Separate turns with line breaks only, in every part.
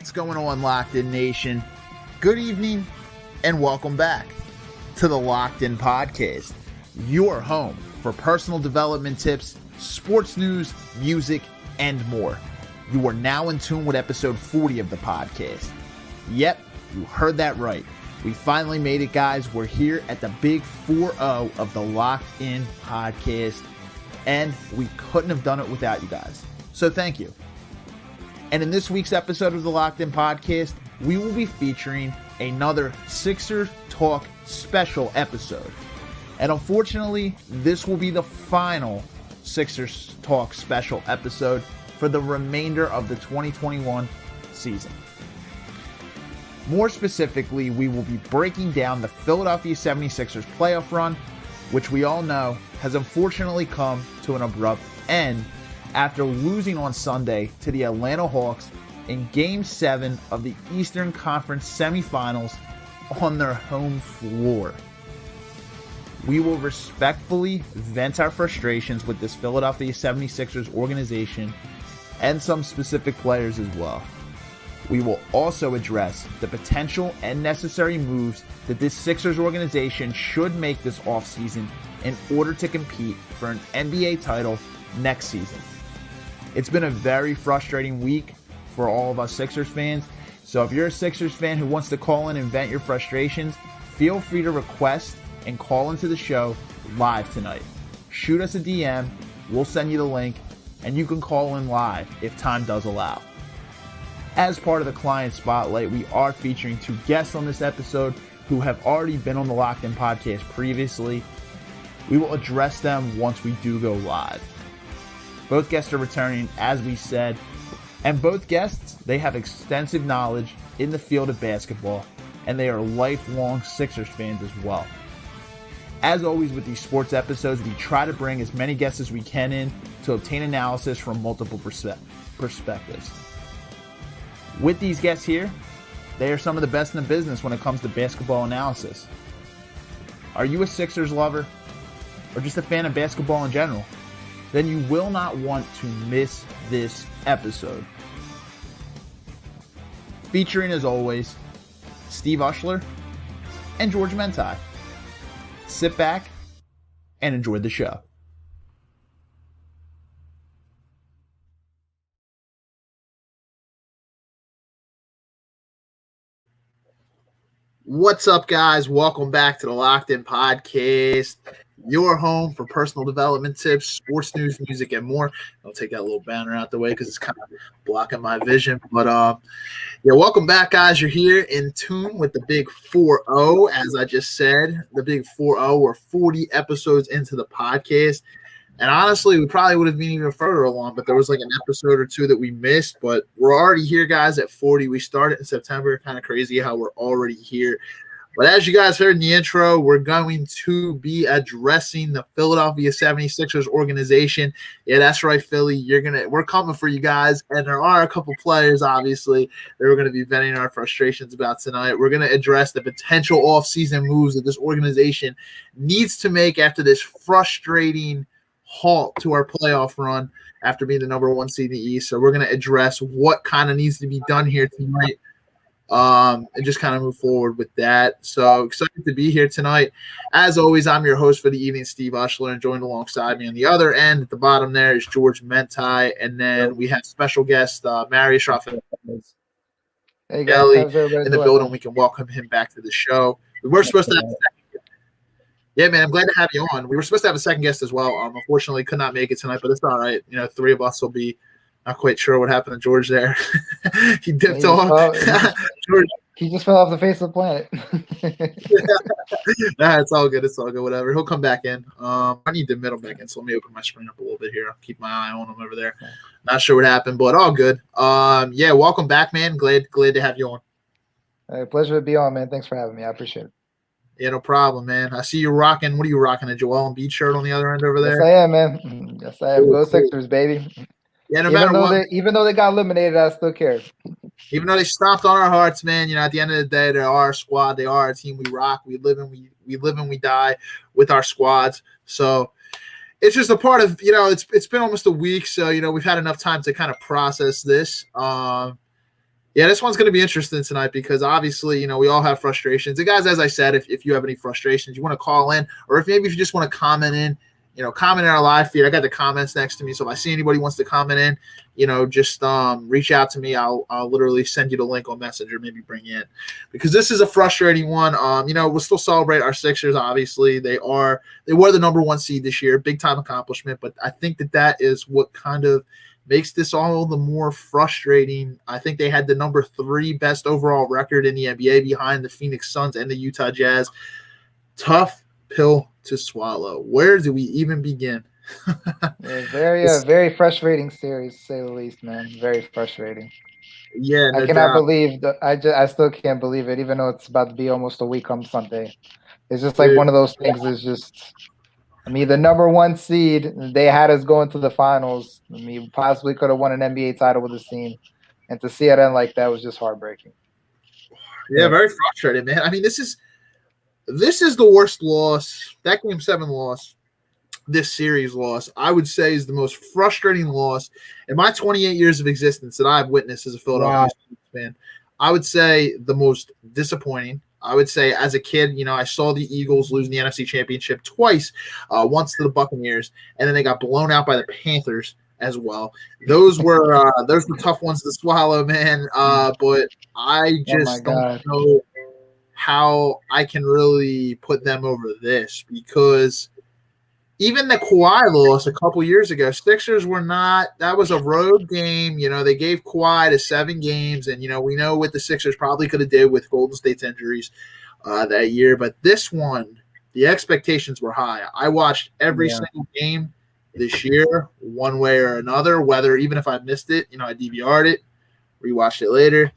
What's going on, Locked In Nation? Good evening and welcome back to the Locked In Podcast, your home for personal development tips, sports news, music, and more. You are now in tune with episode 40 of the podcast. Yep, you heard that right. We finally made it, guys. We're here at the big 4-0 of the Locked In Podcast, and we couldn't have done it without you guys. So thank you. And in this week's episode of the Locked In Podcast, we will be featuring another Sixers Talk special episode. And unfortunately, this will be the final Sixers Talk special episode for the remainder of the 2021 season. More specifically, we will be breaking down the Philadelphia 76ers playoff run, which we all know has unfortunately come to an abrupt end after losing on Sunday to the Atlanta Hawks in Game 7 of the Eastern Conference semifinals on their home floor. We will respectfully vent our frustrations with this Philadelphia 76ers organization and some specific players as well. We will also address the potential and necessary moves that this Sixers organization should make this offseason in order to compete for an NBA title next season. It's been a very frustrating week for all of us Sixers fans. So if you're a Sixers fan who wants to call in and vent your frustrations, feel free to request and call into the show live tonight. Shoot us a DM, we'll send you the link, and you can call in live if time does allow. As part of the Client Spotlight, we are featuring two guests on this episode who have already been on the Locked In Podcast previously. We will address them once we do go live. Both guests are returning, as we said, and both guests, they have extensive knowledge in the field of basketball, and they are lifelong Sixers fans as well. As always with these sports episodes, we try to bring as many guests as we can in to obtain analysis from multiple perspectives. With these guests here, they are some of the best in the business when it comes to basketball analysis. Are you a Sixers lover, or just a fan of basketball in general? Then you will not want to miss this episode. Featuring, as always, Steve Ushler and George Mentai. Sit back and enjoy the show. What's up, guys? Welcome back to the Locked In Podcast, your home for personal development tips, sports news, music, and more. I'll take that little banner out the way because it's kind of blocking my vision. But welcome back, guys. You're here in tune with the big 4-0, as I just said. The big 4-0. We're 40 episodes into the podcast. And honestly, we probably would have been even further along, but there was like an episode or two that we missed. But we're already here, guys, at 40. We started in September. Kind of crazy how we're already here. But as you guys heard in the intro, we're going to be addressing the Philadelphia 76ers organization. Yeah, that's right, Philly. We're coming for you guys. And there are a couple players, obviously, that we're going to be venting our frustrations about tonight. We're going to address the potential offseason moves that this organization needs to make after this frustrating halt to our playoff run after being the number one seed in the East. So we're going to address what kind of needs to be done here tonight. And just kind of move forward with that. So excited to be here tonight. As always, I'm your host for the evening, Steve Ushler, and joined alongside me on the other end at the bottom there is George Mentai, and then we have special guest Marius Raphael in the building. We can welcome him back to the show. We were supposed to have a second guest. Yeah, man, I'm glad to have you on. We were supposed to have a second guest as well. Unfortunately, could not make it tonight, but it's all right. You know, three of us will be. Not quite sure what happened to George there. He dipped off.
George. He just fell off the face of the planet.
Nah, it's all good. It's all good. Whatever. He'll come back in. I need the middle back in, so let me open my screen up a little bit here. I'll keep my eye on him over there. Not sure what happened, but all good. Welcome back, man. Glad to have you on.
Pleasure to be on, man. Thanks for having me. I appreciate it.
Yeah, no problem, man. I see you rocking. What are you rocking? A Joel Embiid shirt on the other end over there?
Yes, I am, man. Yes, I am. Go Sixers, baby.
Yeah,
even though they got eliminated, I still care.
Even though they stomped on our hearts, man, you know, at the end of the day, they're our squad. They are our team. We rock. We live and we die with our squads. So it's just a part of, you know, it's been almost a week. So, you know, we've had enough time to kind of process this. Yeah, this one's going to be interesting tonight because obviously, we all have frustrations. And guys, as I said, if you have any frustrations, you want to call in, or if you just want to comment in, comment in our live feed. I got the comments next to me, so if I see anybody wants to comment in, just reach out to me. I'll literally send you the link on Messenger, maybe bring you in, because this is a frustrating one. We'll still celebrate our Sixers. Obviously, they were the number one seed this year, big time accomplishment. But I think that is what kind of makes this all the more frustrating. I think they had the number 3 best overall record in the NBA behind the Phoenix Suns and the Utah Jazz. Tough pill to swallow. Where do we even begin?
Very frustrating series, to say the least, man. Very frustrating.
Yeah, no
I cannot
doubt.
believe that. I still can't believe it, even though it's about to be almost a week on Sunday. It's just like one of those things. Is just. I mean, the number 1 seed, they had us going to the finals. I mean, possibly could have won an NBA title with this team. And to see it end like that was just heartbreaking.
Yeah, very frustrating, man. I mean, this is the worst loss. That Game 7 loss, this series loss, I would say is the most frustrating loss in my 28 years of existence that I've witnessed as a Philadelphia Sports fan. I would say the most disappointing. I would say as a kid, I saw the Eagles lose the NFC Championship twice, once to the Buccaneers, and then they got blown out by the Panthers as well. Those were tough ones to swallow, man. But I just don't know how I can really put them over this, because even the Kawhi loss a couple years ago, Sixers were not – that was a road game. They gave Kawhi to 7 games, and, we know what the Sixers probably could have did with Golden State's injuries that year. But this one, the expectations were high. I watched every single game this year one way or another, whether even if I missed it, I DVR'd it, rewatched it later.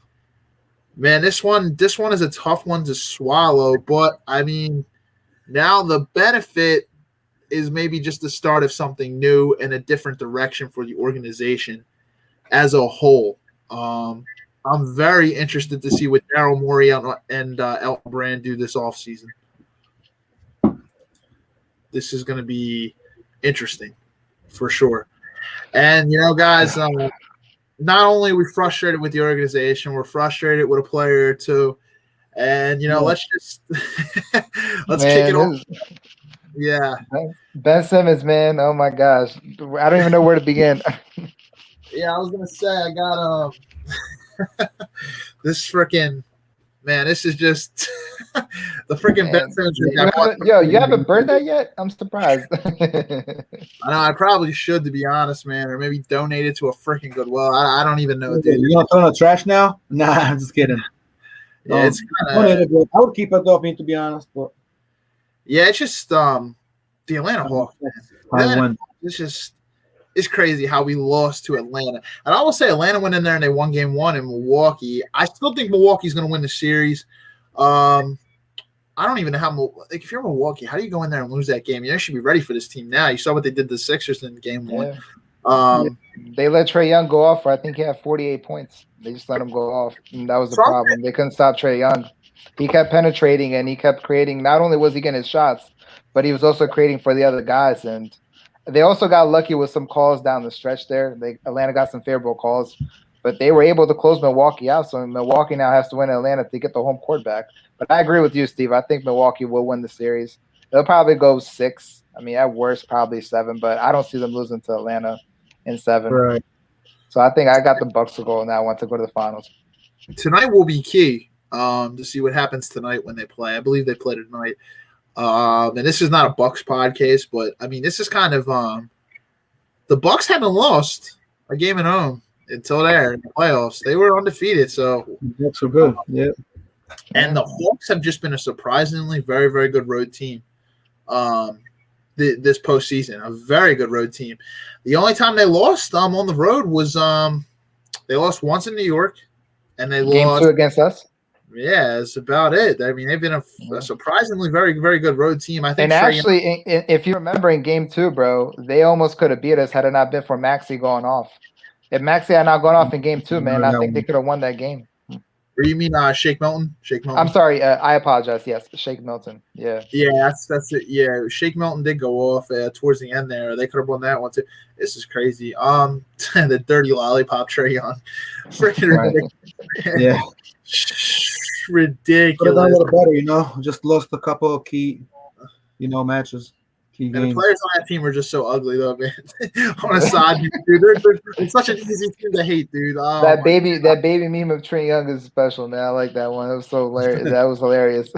Man, this one is a tough one to swallow. But, I mean, now the benefit – is maybe just the start of something new and a different direction for the organization as a whole. I'm very interested to see what Daryl Morey and Elton Brand do this offseason. This is going to be interesting for sure. And, guys, not only are we frustrated with the organization, we're frustrated with a player or two. And, let's kick it off. Yeah.
Ben Simmons, man. Oh my gosh. I don't even know where to begin.
Yeah, I was gonna say I got this freaking man, this is just the freaking Ben Simmons.
You haven't burned that yet? I'm surprised.
I know I probably should, to be honest, man, or maybe donate it to a freaking Goodwill. I don't even know, dude.
You gonna throw it in the trash now? Nah, I'm just kidding.
Yeah, it's kinda,
I would keep it though, to be honest, but
yeah, it's just the Atlanta Hawks. It's crazy how we lost to Atlanta. And I will say Atlanta went in there and they won game 1 in Milwaukee. I still think Milwaukee's going to win the series. I don't even know how – if you're Milwaukee, how do you go in there and lose that game? You should be ready for this team now. You saw what they did to the Sixers in game 1.
They let Trae Young go off. I think he had 48 points. They just let him go off. And that was the problem. They couldn't stop Trae Young. He kept penetrating and he kept creating. Not only was he getting his shots, but he was also creating for the other guys. And they also got lucky with some calls down the stretch there. Atlanta got some favorable calls, but they were able to close Milwaukee out. So Milwaukee now has to win Atlanta to get the home court back. But I agree with you, Steve. I think Milwaukee will win the series. They'll probably go 6. I mean, at worst, probably 7. But I don't see them losing to Atlanta in 7.
Right.
So I think I got the Bucks to go and I want to go to the finals.
Tonight will be key. To see what happens tonight when they play. I believe they play tonight. And this is not a Bucks podcast, but I mean, this is kind of the Bucks haven't lost a game at home until there in the playoffs. They were undefeated, so
that's so good. Yeah.
And the Hawks have just been a surprisingly very, very good road team. This postseason, a very good road team. The only time they lost on the road was they lost once in New York, and they
Game
lost
2 against us.
Yeah, that's about it. I mean, they've been a surprisingly very, very good road team. I think.
And actually, if you remember in game 2, bro, they almost could have beat us had it not been for Maxey going off. If Maxey had not gone off in game 2, man, I think they could have won that game.
Or you mean Shake Milton? Shake Milton.
I'm sorry. I apologize. Yes, Shake Milton. Yeah.
Yeah, that's it. Yeah, Shake Milton did go off towards the end there. They could have won that one too. This is crazy. The dirty lollipop Trae Young, freaking ridiculous.
Yeah.
Ridiculous.
Could have done a little better, you know. Just lost a couple of key, matches, key
And
games.
the players on that team are just so ugly, though, man. On a side, dude, it's such an easy team to hate, dude. Oh,
that baby meme of Trae Young is special, man. I like that one. It was so hilarious. That was hilarious.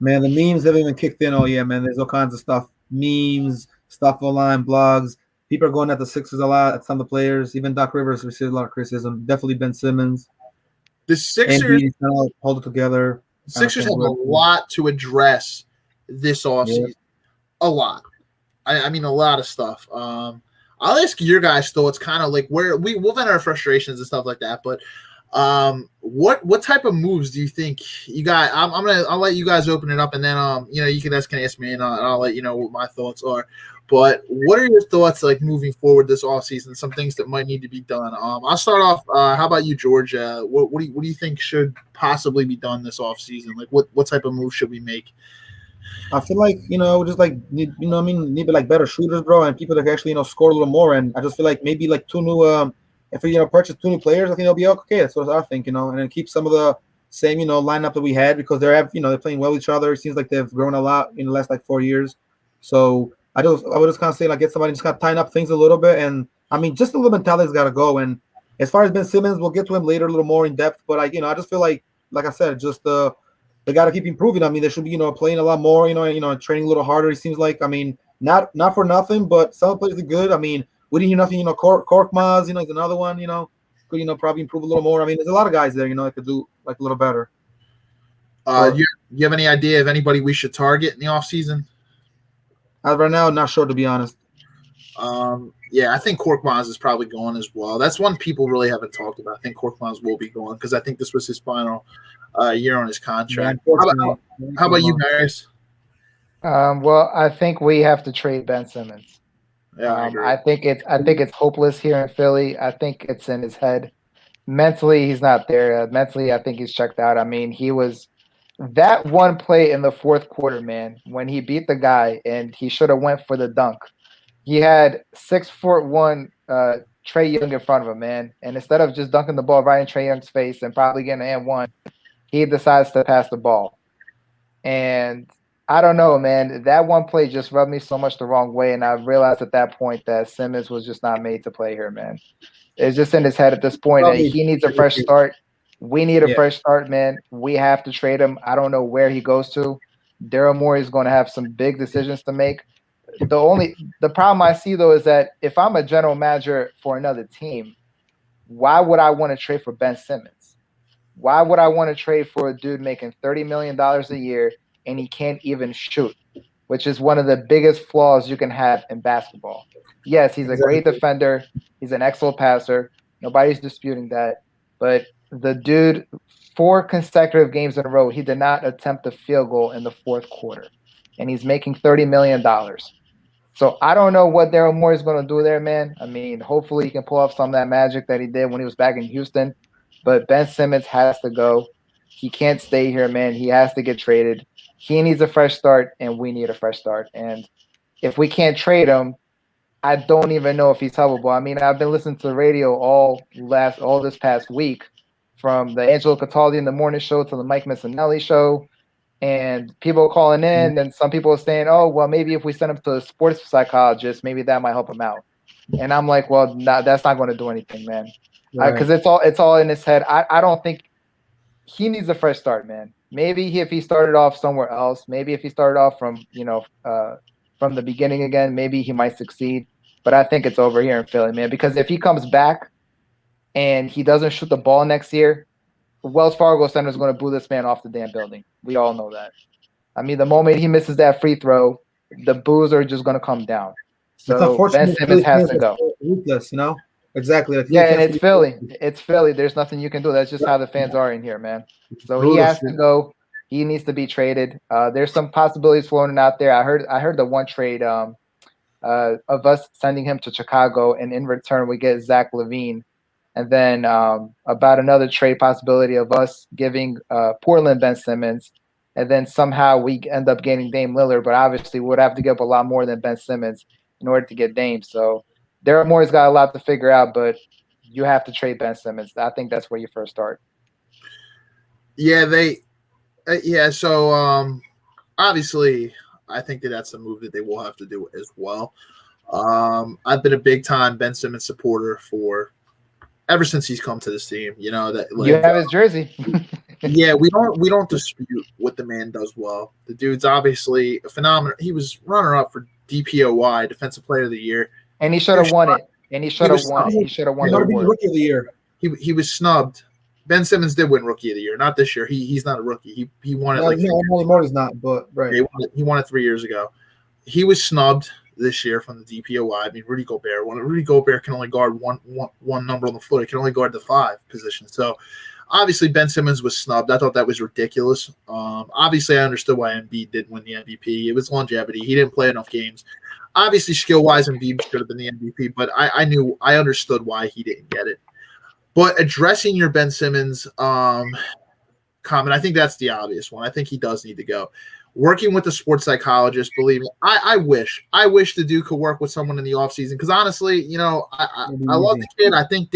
Man, the memes haven't even kicked in. Oh yeah, man. There's all kinds of stuff. Memes, stuff online, blogs. People are going at the Sixers a lot, at some of the players. Even Doc Rivers received a lot of criticism. Definitely Ben Simmons.
The Sixers
hold it together.
Sixers have a lot to address this offseason. Yeah. A lot. I mean, a lot of stuff. I'll ask your guys' thoughts, kind of like where we'll vent our frustrations and stuff like that. But what type of moves do you think you guys? I'll let you guys open it up, and then you guys can ask me, and I'll let you know what my thoughts are. But what are your thoughts like moving forward this offseason? Some things that might need to be done. I'll start off. How about you, George? What do you think should possibly be done this offseason? Like what type of move should we make?
I feel like just like need like better shooters, bro, and people that can actually score a little more. And I just feel like maybe like two new if we purchase two new players, I think it'll be okay. That's what I think, and then keep some of the same lineup that we had, because they're playing well with each other. It seems like they've grown a lot in the last like 4 years. So I would just kind of say like get somebody just kind of tighten up things a little bit, and I mean just a little mentality's got to go. And as far as Ben Simmons, we'll get to him later a little more in depth. But I just feel like I said, just they got to keep improving. I mean, they should be, playing a lot more, training a little harder. It seems like, I mean, not for nothing, but some players are good. I mean, we didn't hear nothing, Korkmaz, is another one, could, probably improve a little more. I mean, there's a lot of guys there, that could do like a little better.
You have any idea of anybody we should target in the offseason?
As of right now, not sure, to be honest.
Yeah, I think Korkmaz is probably going as well. That's one people really haven't talked about. I think Korkmaz will be going because I think this was his final year on his contract.
Yeah,
how about you, Marius?
Well, I think we have to trade Ben Simmons.
Yeah,
I think it's hopeless here in Philly. I think it's in his head. Mentally, he's not there. Mentally, I think he's checked out. I mean, he was that one play in the fourth quarter, man, when he beat the guy and he should have went for the dunk. He had 6'1" Trae Young in front of him, man. And instead of just dunking the ball right in Trae Young's face and probably getting an and one, he decides to pass the ball. And I don't know, man. That one play just rubbed me so much the wrong way. And I realized at that point that Simmons was just not made to play here, man. It's just in his head at this point. And he needs a fresh start. We need a fresh start, man. We have to trade him. I don't know where he goes to. Daryl Morey is going to have some big decisions to make. The problem I see, though, is that if I'm a general manager for another team, why would I want to trade for Ben Simmons? Why would I want to trade for a dude making $30 million a year and he can't even shoot, which is one of the biggest flaws you can have in basketball? Yes, he's a great defender. He's an excellent passer. Nobody's disputing that. But the dude, 4 consecutive games in a row, he did not attempt a field goal in the fourth quarter. And he's making $30 million. So I don't know what Daryl Morey is going to do there, man. I mean, hopefully he can pull off some of that magic that he did when he was back in Houston. But Ben Simmons has to go. He can't stay here, man. He has to get traded. He needs a fresh start, and we need a fresh start. And if we can't trade him, I don't even know if he's helpable. I mean, I've been listening to the radio all this past week, from the Angelo Cataldi in the morning show to the Mike Missinelli show. And people calling in, and some people are saying, oh, well, maybe if we send him to a sports psychologist, maybe that might help him out. And I'm like, well, that's not going to do anything, man. Because it's all in his head. I don't think he needs a fresh start, man. Maybe if he started off somewhere else, maybe if he started off from the beginning again, maybe he might succeed. But I think it's over here in Philly, man. Because if he comes back and he doesn't shoot the ball next year, Wells Fargo Center is going to boo this man off the damn building. We all know that. I mean, the moment he misses that free throw, the boos are just going to come down. So Ben Simmons has to go.
Ruthless, Exactly.
And it's Philly. It's Philly. There's nothing you can do. That's just how the fans are in here, man. So he has to go. He needs to be traded. There's some possibilities floating out there. I heard the one trade of us sending him to Chicago, and in return we get Zach LaVine And then about another trade possibility of us giving Portland Ben Simmons, and then somehow we end up getting Dame Lillard, but obviously we would have to give up a lot more than Ben Simmons in order to get Dame. So Daryl Morey's got a lot to figure out, but you have to trade Ben Simmons. I think that's where you first start.
Yeah, so obviously I think that's a move that they will have to do as well. I've been a big time Ben Simmons supporter for ever since he's come to this team. You know that
you have his jersey.
Yeah, we don't dispute what the man does well. The dude's obviously a phenomenal. He was runner up for DPOY, Defensive Player of the Year,
and he should have won it. He should have won the award.
Rookie of the Year.
He was snubbed. Ben Simmons did win Rookie of the Year, not this year. He's not a rookie. He won it
Morey's not, but right.
He won it 3 years ago. He was snubbed this year from the DPOY. I mean, Rudy Gobert. Rudy Gobert can only guard one number on the floor. He can only guard the 5 position. So obviously Ben Simmons was snubbed. I thought that was ridiculous. Obviously I understood why Embiid didn't win the MVP. It was longevity. He didn't play enough games. Obviously skill-wise Embiid should have been the MVP, but I understood why he didn't get it. But addressing your Ben Simmons comment, I think that's the obvious one. I think he does need to go. Working with a sports psychologist, believe me, I wish the dude could work with someone in the offseason because honestly, you know, I love the kid. I think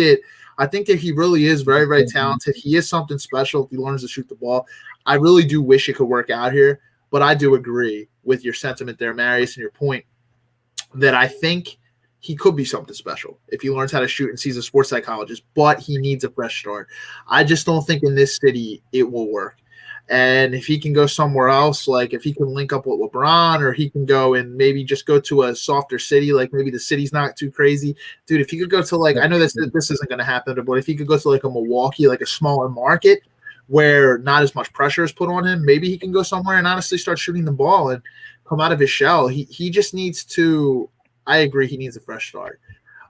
that he really is very, very talented. He is something special if he learns to shoot the ball. I really do wish it could work out here, but I do agree with your sentiment there, Marius, and your point that I think he could be something special if he learns how to shoot and sees a sports psychologist, but he needs a fresh start. I just don't think in this city it will work. And if he can go somewhere else, like if he can link up with LeBron or he can go and maybe just go to a softer city, like maybe the city's not too crazy. Dude, if he could go to like, I know this isn't going to happen, but if he could go to like a Milwaukee, like a smaller market where not as much pressure is put on him, maybe he can go somewhere and honestly start shooting the ball and come out of his shell. He just needs to – I agree he needs a fresh start.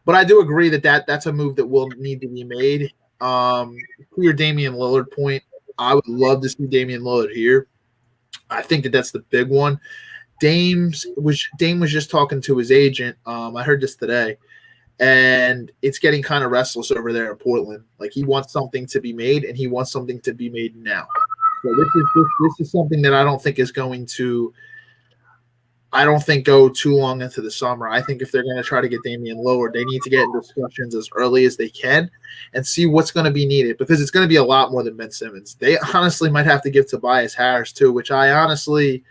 But I do agree that's a move that will need to be made. To your Damian Lillard point, I would love to see Damian Lillard here. I think that's the big one. Dame was just talking to his agent. I heard this today, and it's getting kind of restless over there in Portland. Like he wants something to be made, and he wants something to be made now. So this is something that I don't think is going to – I don't think go too long into the summer. I think if they're going to try to get Damian Lillard, they need to get in discussions as early as they can and see what's going to be needed because it's going to be a lot more than Ben Simmons. They honestly might have to give Tobias Harris too, which I honestly,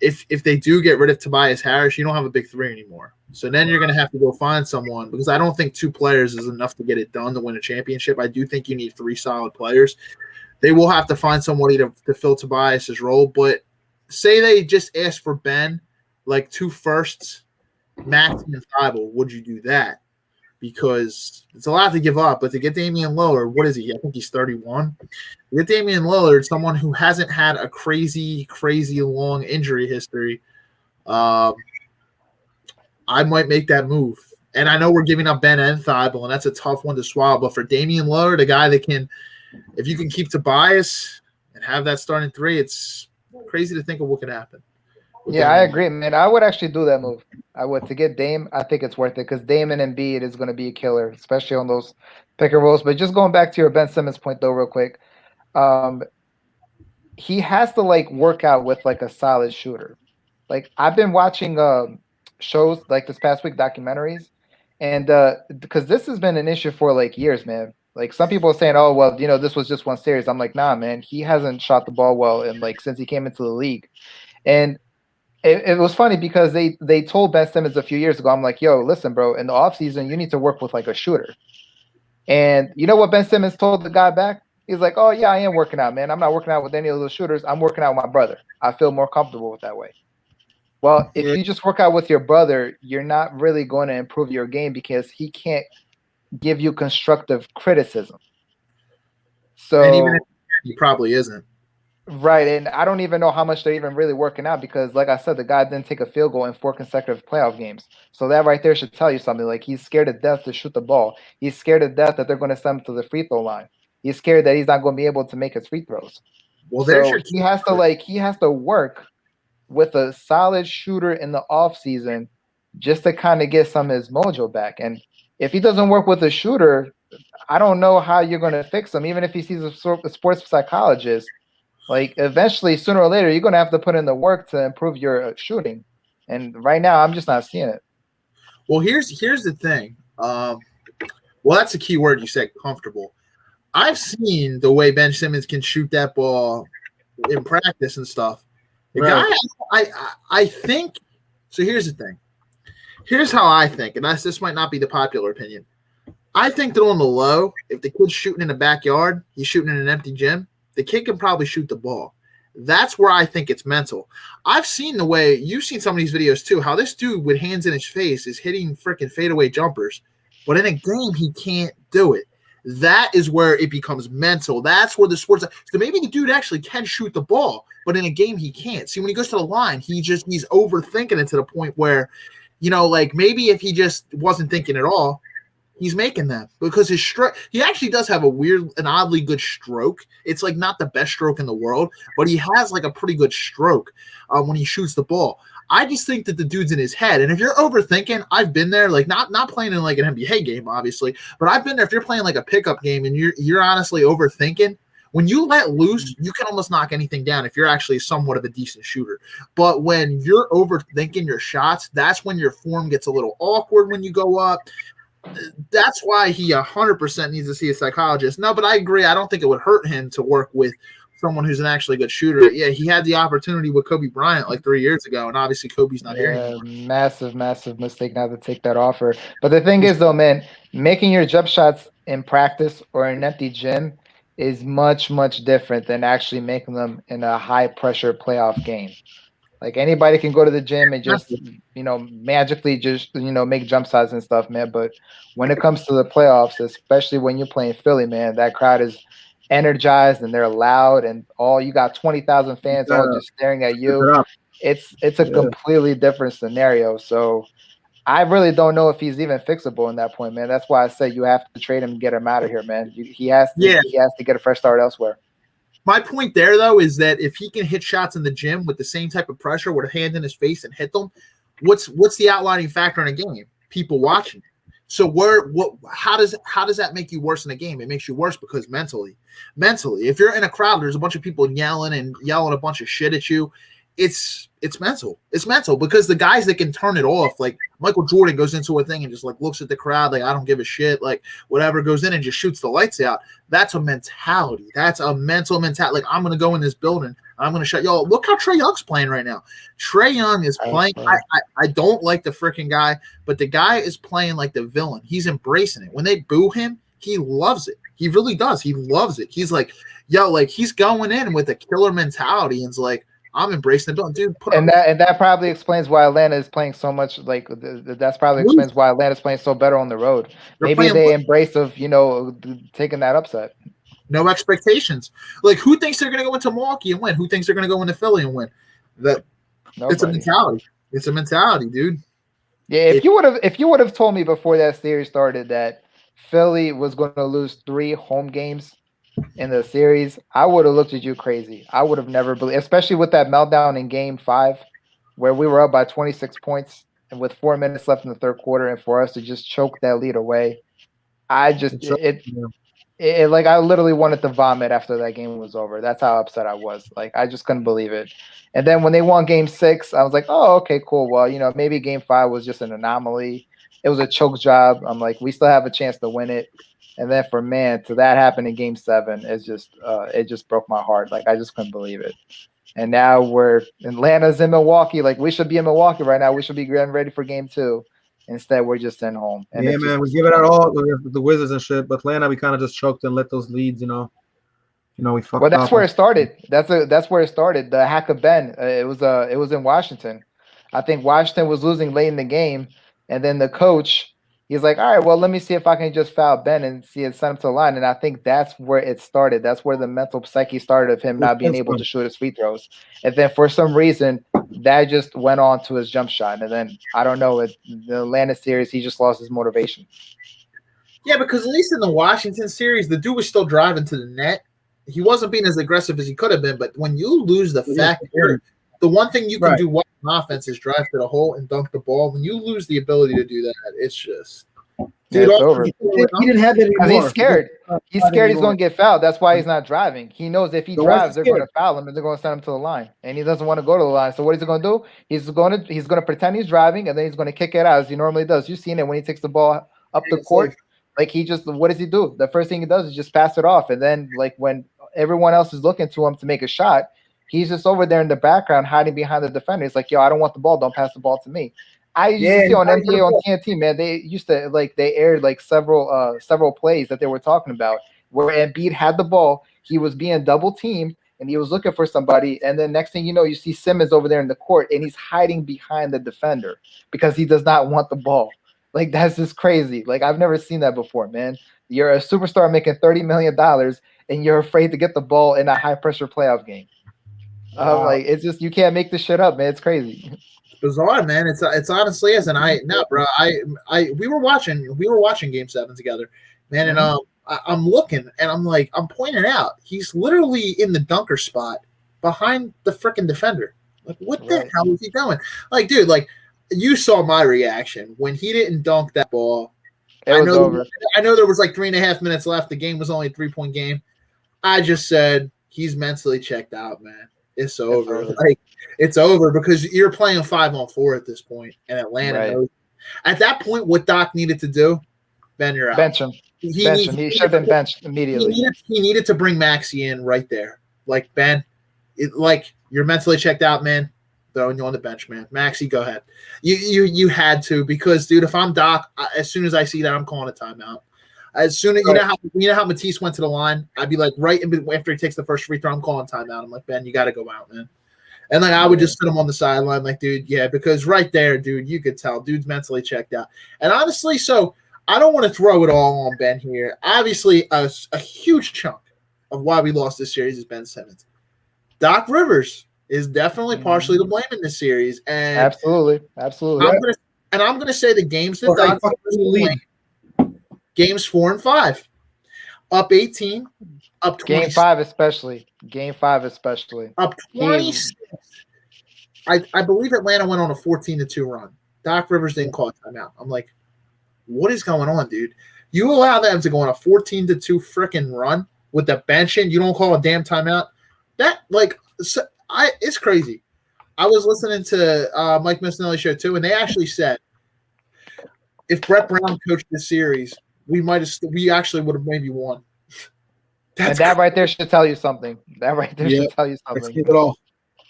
if they do get rid of Tobias Harris, you don't have a big 3 anymore. So then you're going to have to go find someone because I don't think 2 players is enough to get it done to win a championship. I do think you need 3 solid players. They will have to find somebody to fill Tobias's role, but say they just ask for Ben, like 2 firsts, Max and Thibault, would you do that? Because it's a lot to give up, but to get Damian Lillard, what is he? I think he's 31. To get Damian Lillard, someone who hasn't had a crazy, crazy long injury history, I might make that move. And I know we're giving up Ben and Thibault, and that's a tough one to swallow. But for Damian Lillard, a guy that can, if you can keep Tobias and have that starting 3, it's crazy to think of what could happen.
Yeah, I agree, man. I would actually do that move. I would. To get Dame, I think it's worth it because Dame and Embiid is going to be a killer, especially on those pick and rolls. But just going back to your Ben Simmons point, though, real quick, he has to like work out with like a solid shooter. Like I've been watching shows like this past week, documentaries, and because this has been an issue for like years, man. Like some people are saying, oh, well, you know, this was just one series. I'm like, nah, man, he hasn't shot the ball well and like since he came into the league. And it was funny because they told Ben Simmons a few years ago, I'm like, yo, listen, bro, in the offseason, you need to work with like a shooter. And you know what Ben Simmons told the guy back? He's like, oh, yeah, I am working out, man. I'm not working out with any of those shooters. I'm working out with my brother. I feel more comfortable with that way. Well, if you just work out with your brother, you're not really going to improve your game because he can't give you constructive criticism. So,
and even if he probably isn't.
Right, and I don't even know how much they're even really working out because, like I said, the guy didn't take a field goal in 4 consecutive playoff games. So that right there should tell you something. Like he's scared to death to shoot the ball. He's scared to death that they're going to send him to the free throw line. He's scared that he's not going to be able to make his free throws. Well, so he has to work with a solid shooter in the offseason just to kind of get some of his mojo back. And if he doesn't work with a shooter, I don't know how you're going to fix him. Even if he sees a sports psychologist, like eventually, sooner or later, you're going to have to put in the work to improve your shooting. And right now, I'm just not seeing it.
Well, here's the thing. Well, that's a key word you said, comfortable. I've seen the way Ben Simmons can shoot that ball in practice and stuff. The guy, I think. So here's the thing. Here's how I think, and this might not be the popular opinion. I think that on the low, if the kid's shooting in the backyard, he's shooting in an empty gym, the kid can probably shoot the ball. That's where I think it's mental. I've seen the way you've seen some of these videos too, how this dude with hands in his face is hitting freaking fadeaway jumpers, but in a game he can't do it. That is where it becomes mental. That's where the sports. So maybe the dude actually can shoot the ball, but in a game he can't. See, when he goes to the line, he's overthinking it to the point where, like maybe if he just wasn't thinking at all, he's making them because his stroke. He actually does have an oddly good stroke. It's like not the best stroke in the world, but he has like a pretty good stroke when he shoots the ball. I just think that the dude's in his head. And if you're overthinking, I've been there, like not playing in like an NBA game, obviously, but I've been there. If you're playing like a pickup game and you're honestly overthinking, when you let loose, you can almost knock anything down if you're actually somewhat of a decent shooter. But when you're overthinking your shots, that's when your form gets a little awkward when you go up. That's why he 100% needs to see a psychologist. No, but I agree. I don't think it would hurt him to work with someone who's an actually good shooter. Yeah, he had the opportunity with Kobe Bryant like 3 years ago, and obviously Kobe's not here anymore.
Massive mistake not to take that offer. But the thing is, though, man, making your jump shots in practice or in an empty gym is much, much different than actually making them in a high-pressure playoff game. Like anybody can go to the gym and just, magically just, make jump shots and stuff, man. But when it comes to the playoffs, especially when you're playing Philly, man, that crowd is energized and they're loud and you got 20,000 fans all just staring at you. It's a completely different scenario. So I really don't know if he's even fixable in that point, man. That's why I say you have to trade him and get him out of here, man. He has to get a fresh start elsewhere.
My point there, though, is that if he can hit shots in the gym with the same type of pressure with a hand in his face and hit them, what's the outlining factor in a game? People watching. So how does that make you worse in a game? It makes you worse because mentally, if you're in a crowd, there's a bunch of people yelling a bunch of shit at you. It's mental. It's mental because the guys that can turn it off, like Michael Jordan goes into a thing and just like looks at the crowd like I don't give a shit, like whatever, goes in and just shoots the lights out. That's a mentality. That's a mental mentality. Like I'm gonna go in this building, I'm gonna shut y'all. Look how Trae Young's playing right now. Trae Young is playing. I don't like the freaking guy, but the guy is playing like the villain. He's embracing it. When they boo him, he loves it. He really does. He loves it. He's like, like he's going in with a killer mentality and it's like, I'm embracing the dude.
That probably explains why Atlanta is playing so much. Like that's probably explains why Atlanta's playing so better on the road. Maybe they embrace of taking that upset.
No expectations. Like who thinks they're going to go into Milwaukee and win? Who thinks they're going to go into Philly and win? It's a mentality. It's a mentality, dude.
Yeah, if you would have told me before that series started that Philly was going to lose 3 home games in the series, I would have looked at you crazy. I would have never believed, especially with that meltdown in Game 5, where we were up by 26 points and with 4 minutes left in the third quarter, and for us to just choke that lead away, I literally wanted to vomit after that game was over. That's how upset I was. Like I just couldn't believe it. And then when they won Game 6, I was like, oh, okay, cool. Well, maybe Game 5 was just an anomaly. It was a choke job. I'm like, we still have a chance to win it. And then to that happen in Game 7, it just broke my heart. Like I just couldn't believe it. And now Atlanta's in Milwaukee. Like we should be in Milwaukee right now. We should be getting ready for Game 2. Instead, we're just sent home. And
yeah, man, we give it out all the Wizards and shit. But Atlanta, we kind of just choked and let those leads, we fucked up.
Well, that's where it started. That's where it started. The hack of Ben. It was in Washington. I think Washington was losing late in the game, and then the coach. He's like, all right, well, let me see if I can just foul Ben and see it send him to the line. And I think that's where it started. That's where the mental psyche started of him not being able to shoot his free throws. And then for some reason, that just went on to his jump shot. And then, I don't know, the Atlanta series, he just lost his motivation.
Yeah, because at least in the Washington series, the dude was still driving to the net. He wasn't being as aggressive as he could have been. But when you lose the factor, the one thing you can do on offense is drive to the hole and dunk the ball. When you lose the ability to do that, it's just
Yeah, it's over.
He didn't have it
Because
anymore.
he's scared. He's scared he's going to get fouled. That's why he's not driving. He knows if he drives, they're going to foul him and they're going to send him to the line. And he doesn't want to go to the line. So what is he going to do? He's going to pretend he's driving and then he's going to kick it out as he normally does. You've seen it when he takes the ball up the court. Like what does he do? The first thing he does is just pass it off. And then like when everyone else is looking to him to make a shot, he's just over there in the background hiding behind the defender. He's like, yo, I don't want the ball. Don't pass the ball to me. I used to see on NBA on TNT, man. They used to they aired like several plays that they were talking about where Embiid had the ball, he was being double teamed, and he was looking for somebody. And then next thing you know, you see Simmons over there in the court, and he's hiding behind the defender because he does not want the ball. Like that's just crazy. Like I've never seen that before, man. You're a superstar making $30 million, and you're afraid to get the ball in a high pressure playoff game.
Wow.
Like it's just you can't make this shit up, man. It's crazy.
Bizarre, man. It's honestly is, and bro. We were watching Game 7 together, man, and I'm looking and I'm pointing out he's literally in the dunker spot behind the freaking defender. Like, what the hell is he doing? Like, dude, like you saw my reaction when he didn't dunk that ball. I know there was like 3.5 minutes left. The game was only a 3-point game. I just said he's mentally checked out, man. It's over. Like it's over because you're playing 5-on-4 at this point, and Atlanta knows. At that point, what Doc needed to do, Ben, you're out.
Bench him. He should have been benched immediately.
He needed to bring Maxey in right there. Like Ben, you're mentally checked out, man. Throwing you on the bench, man. Maxey, go ahead. You had to because, dude, if I'm Doc, as soon as I see that, I'm calling a timeout. As soon as you know how Matisse went to the line, I'd be like after he takes the first free throw, I'm calling timeout. I'm like, Ben, you got to go out, man. And like I would just sit him on the sideline, like, dude, yeah, because right there, dude, you could tell, dude's mentally checked out. And honestly, so I don't want to throw it all on Ben here. Obviously, a huge chunk of why we lost this series is Ben Simmons. Doc Rivers is definitely partially to blame in this series, and
absolutely.
I'm gonna say the games that Doc Rivers blame. Games 4 and 5, up 18, up 20.
Game 5 especially.
Up 26. I believe Atlanta went on a 14-2 run. Doc Rivers didn't call a timeout. I'm like, what is going on, dude? You allow them to go on a 14-2 freaking run with the bench in. You don't call a damn timeout. It's crazy. I was listening to Mike Missinelli's show too, and they actually said if Brett Brown coached this series, we actually would have maybe won.
That right there should tell you something. Should tell you something.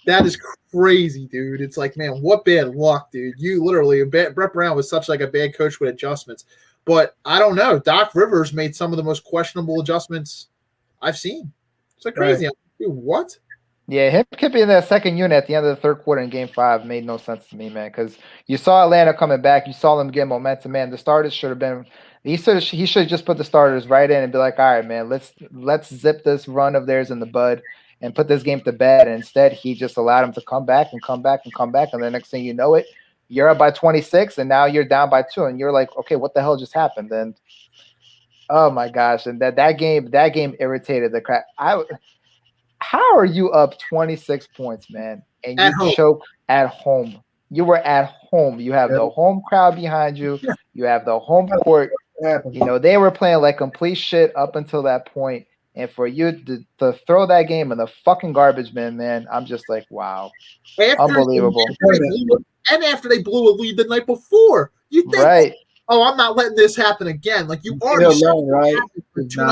That is crazy, dude. It's like, man, what bad luck, dude. You literally, Brett Brown was such like a bad coach with adjustments. But I don't know. Doc Rivers made some of the most questionable adjustments I've seen. It's like crazy. Right. Dude, what?
Yeah, him keeping in that second unit at the end of the third quarter in Game 5 made no sense to me, man. Because you saw Atlanta coming back, you saw them get momentum, man. The starters should have been. He should have just put the starters right in and be like, all right, man, let's zip this run of theirs in the bud and put this game to bed. And instead, he just allowed them to come back. And the next thing you know it, you're up by 26, and now you're down by 2, and you're like, okay, what the hell just happened? And oh my gosh, and that game irritated the crap. How are you up 26 points, man? And you choke at home. You were at home. You have the home crowd behind you. You have the home court. You know, they were playing like complete shit up until that point. And for you to throw that game in the fucking garbage bin, man, I'm just like, wow. Unbelievable.
After they blew a lead the night before. You think,
right.
Oh, I'm not letting this happen again. Like you already saw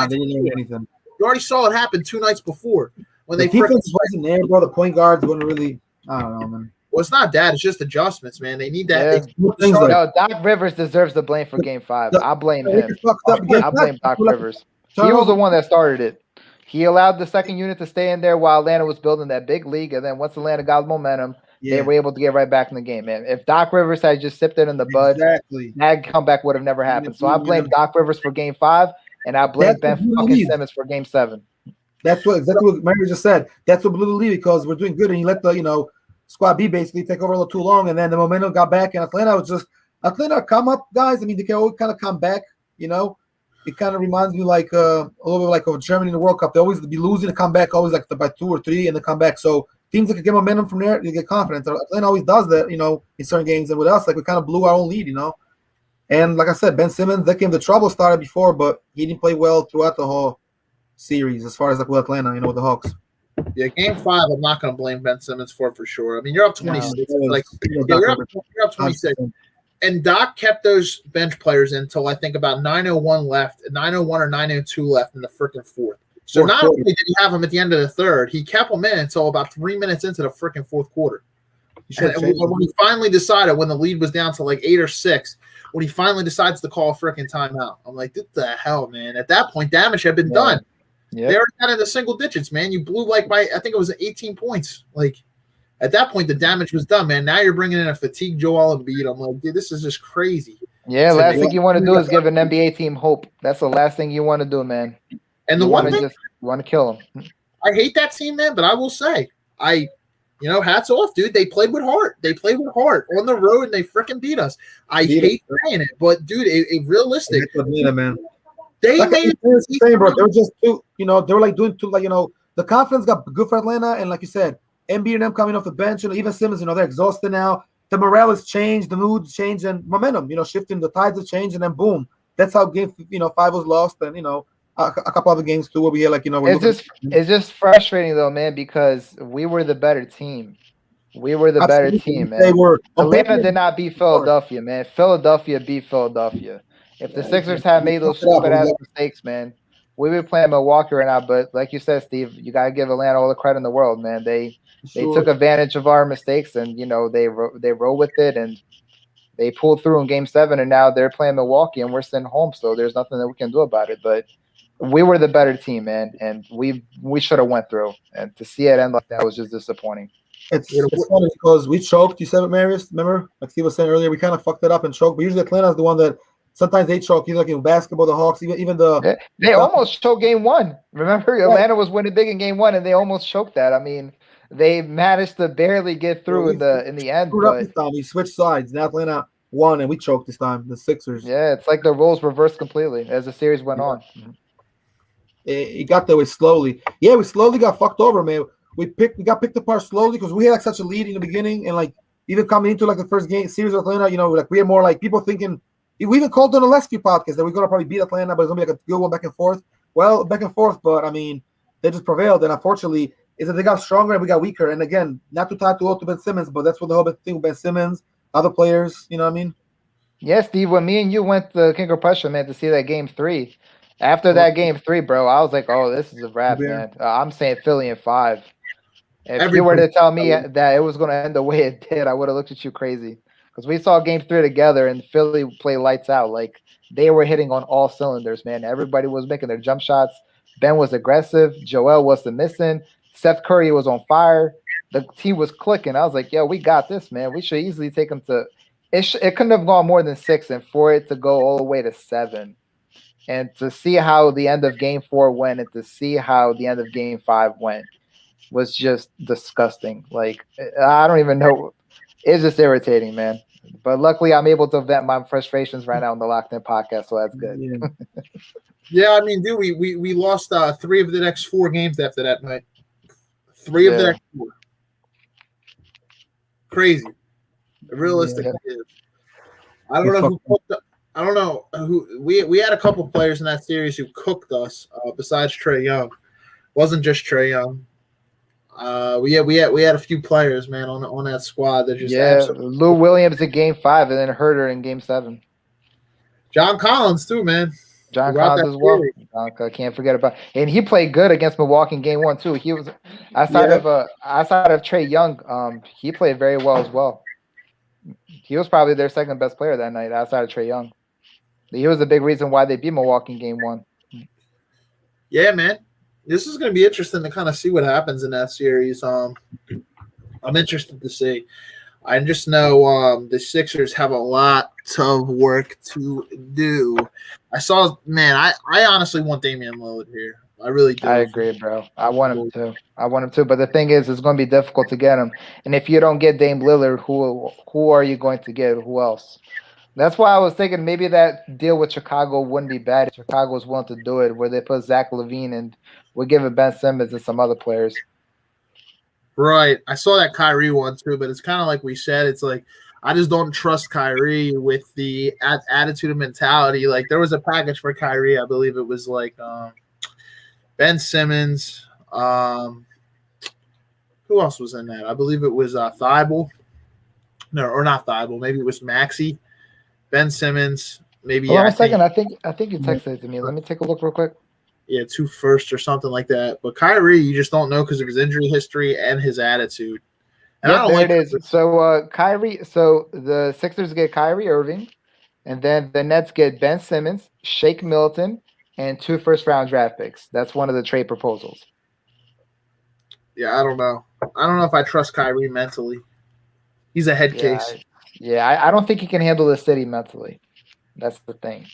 anything. You already saw it happen 2 nights before. When
the defense wasn't there, bro. The point guards wouldn't really. I don't know, man.
Well, it's not that. It's just adjustments, man. They need that.
No, Doc Rivers deserves the blame for Game 5. I blame him. I blame Doc Rivers. He was the one that started it. He allowed the second unit to stay in there while Atlanta was building that big league, and then once Atlanta got momentum, they were able to get right back in the game, man. If Doc Rivers had just sipped it in the bud, that comeback would have never happened. So I blame Doc Rivers for Game 5, and I blame Ben fucking Simmons for Game 7.
That's exactly what Mary just said. That's what blew the lead because we're doing good, and you let the squad B basically take over a little too long, and then the momentum got back, and Atlanta come up, guys. I mean, they can always kind of come back. It kind of reminds me like a little bit like of Germany in the World Cup. They always be losing and come back always like by 2 or 3 and then come back. So teams that can get momentum from there, you get confidence. Atlanta always does that, in certain games. And with us, like we kind of blew our own lead, And like I said, Ben Simmons, the trouble started before, but he didn't play well throughout the whole series as far as like with Atlanta, with the Hawks.
Yeah, game 5, I'm not going to blame Ben Simmons for sure. I mean, you're up 26. You're up 26. And Doc kept those bench players until I think about 9:01 left, 9:01 or 9:02 left in the freaking fourth. So not only did he have them at the end of the third, he kept them in until about 3 minutes into the freaking fourth quarter. And when he finally decided, when the lead was down to like 8 or 6, when he finally decides to call a freaking timeout, I'm like, what the hell, man? At that point, damage had been done. Yep. They already got into single digits, man. You blew I think it was 18 points. Like, at that point, the damage was done, man. Now you're bringing in a fatigued Joel Embiid. I'm like, dude, this is just crazy.
Yeah, last thing you want to do is give an NBA team hope. That's the last thing you want to do, man.
And you want
to kill them.
I hate that team, man, but I will say, hats off, dude. They played with heart. They played with heart on the road, and they freaking beat us. I hate saying it, but dude, it realistic.
Man.
They made
it same, bro. They were just too, they were like doing too, the confidence got good for Atlanta, and like you said, Embiid and them coming off the bench, even Simmons, they're exhausted now. The morale has changed, the mood's changed, and momentum, shifting, the tides have changed, and then boom, that's how game 5 was lost, and a couple other games too where we had
it's just frustrating though, man, because we were the better team. We were the better team, man. Atlanta did not beat Philadelphia, man. Philadelphia beat Philadelphia. If the Sixers had made those stupid ass mistakes, man, we would be playing Milwaukee right now. But like you said, Steve, you gotta give Atlanta all the credit in the world, man. They took advantage of our mistakes, and they roll with it, and they pulled through in Game 7, and now they're playing Milwaukee, and we're sitting home, so there's nothing that we can do about it. But we were the better team, man, and we should have went through. And to see it end like that was just disappointing.
It's funny because we choked. You said it, Marius. Remember, like Steve was saying earlier, we kind of fucked it up and choked. But usually Atlanta's the one that sometimes they choke. Like in basketball, the Hawks, even
they almost choked Game 1. Remember, Atlanta was winning big in Game 1, and they almost choked that. I mean, they managed to barely get through in the end. But
this time we switched sides. Now Atlanta won, and we choked this time. The Sixers.
Yeah, it's like the roles reversed completely as the series went on.
It got that way slowly. Yeah, we slowly got fucked over, man. We got picked apart slowly because we had such a lead in the beginning, and even coming into the first game series of Atlanta, we had more people thinking. We even called on the last few podcasts that we're gonna probably beat Atlanta, but it's gonna be a good one back and forth. Well, back and forth, but I mean, they just prevailed, and unfortunately, is that they got stronger and we got weaker. And again, not to tie too old to Ben Simmons, but that's what the whole thing with Ben Simmons, other players. You know what I mean?
Yeah, Steve. When me and you went to King of Prussia, man, to see that Game 3. After that Game 3, bro, I was like, "Oh, this is a wrap, man." I'm saying Philly in 5. If you were to tell me that it was going to end the way it did, I would have looked at you crazy. Because we saw Game 3 together, and Philly play lights out. Like, they were hitting on all cylinders, man. Everybody was making their jump shots. Ben was aggressive. Joel wasn't missing. Seth Curry was on fire. The team was clicking. I was like, "Yo, we got this, man. We should easily take them to." It couldn't have gone more than 6, and for it to go all the way to 7. And to see how the end of Game 4 went, and to see how the end of Game 5 went, was just disgusting. Like, I don't even know. It's just irritating, man. But luckily, I'm able to vent my frustrations right now on the Locked In podcast, so that's good.
Yeah, I mean, dude, we lost 3 of the next 4 games after that night. 3 of the next 4. Crazy. Realistically, I don't know who cooked up. I don't know who we had a couple players in that series who cooked us besides Trae Young. Wasn't just Trae Young. We had a few players, man, on that squad that just
Lou Williams in Game 5 and then Herter in Game 7.
John Collins too, man.
John Collins as well. I can't forget about, and he played good against Milwaukee in Game 1 too. He was outside of Trae Young. He played very well as well. He was probably their second best player that night outside of Trae Young. He was a big reason why they beat Milwaukee in Game 1.
Yeah, man. This is going to be interesting to kind of see what happens in that series. I'm interested to see. I just know the Sixers have a lot of work to do. I honestly want Damian Lillard here. I really do.
I agree, bro. I want him to. But the thing is, it's going to be difficult to get him. And if you don't get Dame Lillard, who are you going to get? Who else? That's why I was thinking maybe that deal with Chicago wouldn't be bad if Chicago was willing to do it, where they put Zach LaVine and we're giving Ben Simmons and some other players.
Right. I saw that Kyrie one too, but it's kind of like we said. It's like I just don't trust Kyrie with the attitude and mentality. Like there was a package for Kyrie, I believe it was like Ben Simmons. Who else was in that? I believe it was Thibault. No, or not Thibault. Maybe it was Maxey, Ben Simmons. Maybe.
Hold on a second. I think you texted it to me. Let me take a look real quick.
Yeah, 2 firsts or something like that. But Kyrie, you just don't know because of his injury history and his attitude. And
Yep, there it is. So Kyrie. So the Sixers get Kyrie Irving, and then the Nets get Ben Simmons, Shake Milton, and 2 first-round draft picks. That's one of the trade proposals.
Yeah, I don't know. I don't know if I trust Kyrie mentally. He's a head case.
I don't think he can handle the city mentally. That's the thing.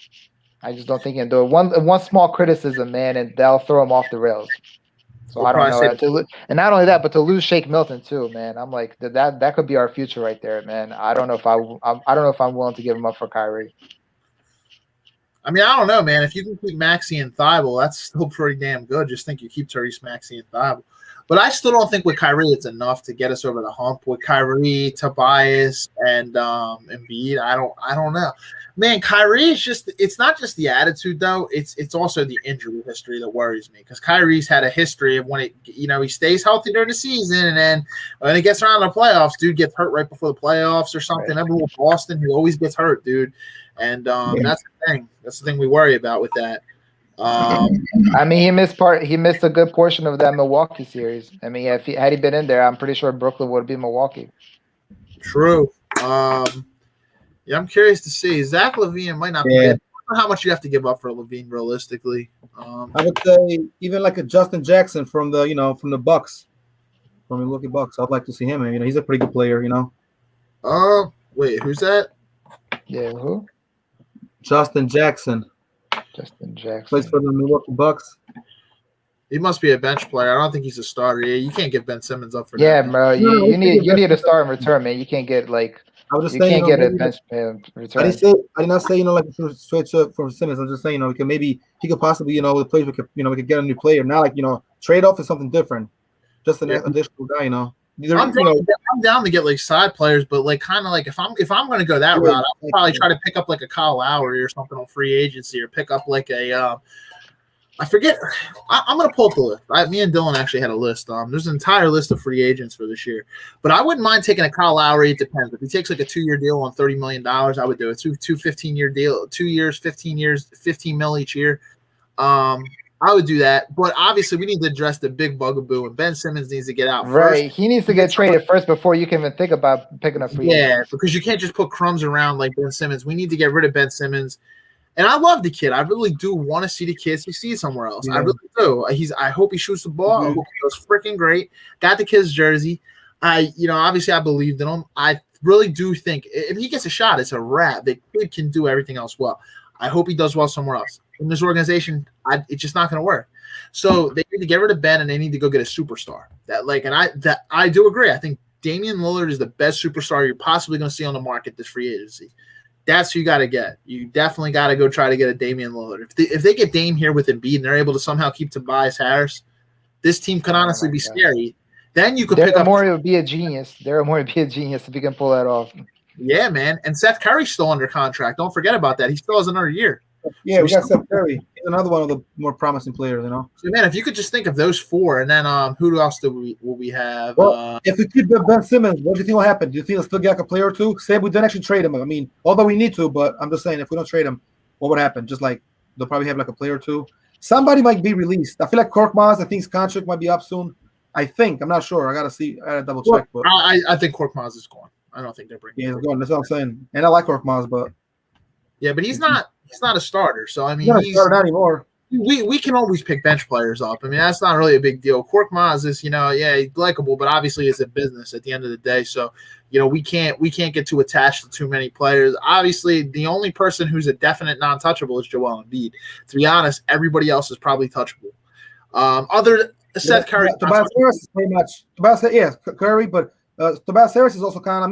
I just don't think he can do it. One small criticism, man, and they'll throw him off the rails. So I don't know. And not only that, but to lose Shake Milton too, man. I'm like that could be our future right there, man. I don't know if I'm willing to give him up for Kyrie.
I mean, I don't know, man. If you can keep Maxey and Thibault, that's still pretty damn good. Just think you keep Therese Maxey and Thibault. But I still don't think with Kyrie it's enough to get us over the hump. With Kyrie, Tobias, and Embiid, I don't know. Man, Kyrie is it's not just the attitude though. It's also the injury history that worries me because Kyrie's had a history of when he stays healthy during the season and then when it gets around the playoffs, dude gets hurt right before the playoffs or something. Right. Remember with Boston, he always gets hurt, dude. And that's the thing. That's the thing we worry about with that.
I mean, he missed a good portion of that Milwaukee series. I mean, had he been in there, I'm pretty sure Brooklyn would be Milwaukee.
True. Yeah, I'm curious to see. Zach LaVine might not be good. I don't know how much you have to give up for LaVine realistically.
I would say even like a Justin Jackson from the Bucks, from the Milwaukee Bucks. I'd like to see him. He's a pretty good player.
Wait, who's that?
Yeah, who?
Justin Jackson. Plays for the Milwaukee Bucks.
He must be a bench player. I don't think he's a starter. Yeah, you can't get Ben Simmons up for that.
Yeah, bro. You need a star in return, man. You can't get like
I was just
you
saying,
can't get a bench player in return.
I did not say like switch up from Simmons. I'm just saying because maybe he could possibly the players we could get a new player. Now trade off is something different. Just an additional guy.
I'm down to get like side players, but like kind of like if I'm going to go that route, I'll probably try to pick up like a Kyle Lowry or something on free agency, or pick up like a I forget. I'm going to pull up the list. Me and Dylan actually had a list. There's an entire list of free agents for this year, but I wouldn't mind taking a Kyle Lowry. It depends. If he takes like a 2-year deal on $30 million, I would do it. 2 15-year deal, 2 years, 15 years, 15 mil each year. I would do that, but obviously we need to address the big bugaboo, and Ben Simmons needs to get out first.
Right, he needs to get traded first before you can even think about picking up free agent.
Yeah, because you can't just put crumbs around like Ben Simmons. We need to get rid of Ben Simmons. And I love the kid. I really do want to see the kid succeed somewhere else. Yeah. I really do. I hope he shoots the ball. Mm-hmm. I hope he goes freaking great. Got the kid's jersey. Obviously I believed in him. I really do think if he gets a shot, it's a wrap. The kid can do everything else well. I hope he does well somewhere else. In this organization, it's just not going to work. So they need to get rid of Ben, and they need to go get a superstar. I do agree. I think Damian Lillard is the best superstar you're possibly going to see on the market this free agency. That's who you got to get. You definitely got to go try to get a Damian Lillard. If they get Dame here with Embiid and they're able to somehow keep Tobias Harris, this team could honestly be scary. Then you could pick up.
Daryl Morey would be a genius. Daryl Morey would be a genius if he can pull that off.
Yeah, man. And Seth Curry's still under contract. Don't forget about that. He still has another year.
Yeah, we got Seth Curry. He's another one of the more promising players,
So, man, if you could just think of those four, and then who else will we have?
Well, if we keep Ben Simmons, what do you think will happen? Do you think we'll still get a player or two? Say we didn't actually trade him. I mean, although we need to, but I'm just saying, if we don't trade him, what would happen? Just like they'll probably have like a player or two. Somebody might be released. I feel like Korkmaz, I think his contract might be up soon. I think. I'm not sure. I got to see. I got to double check. But
I think Korkmaz is gone. I don't think they're bringing him.
Yeah, he's gone. That's what I'm saying. And I like Korkmaz, but.
Yeah, but he's not a starter. So, I mean,
he's not a starter anymore.
We can always pick bench players up. I mean, that's not really a big deal. Korkmaz is, he's likable, but obviously it's a business at the end of the day. So, we can't get too attached to too many players. Obviously, the only person who's a definite non-touchable is Joel Embiid. To be honest, everybody else is probably touchable. Seth Curry.
Tobias Harris is pretty much Curry, but Tobias Harris is also kind of.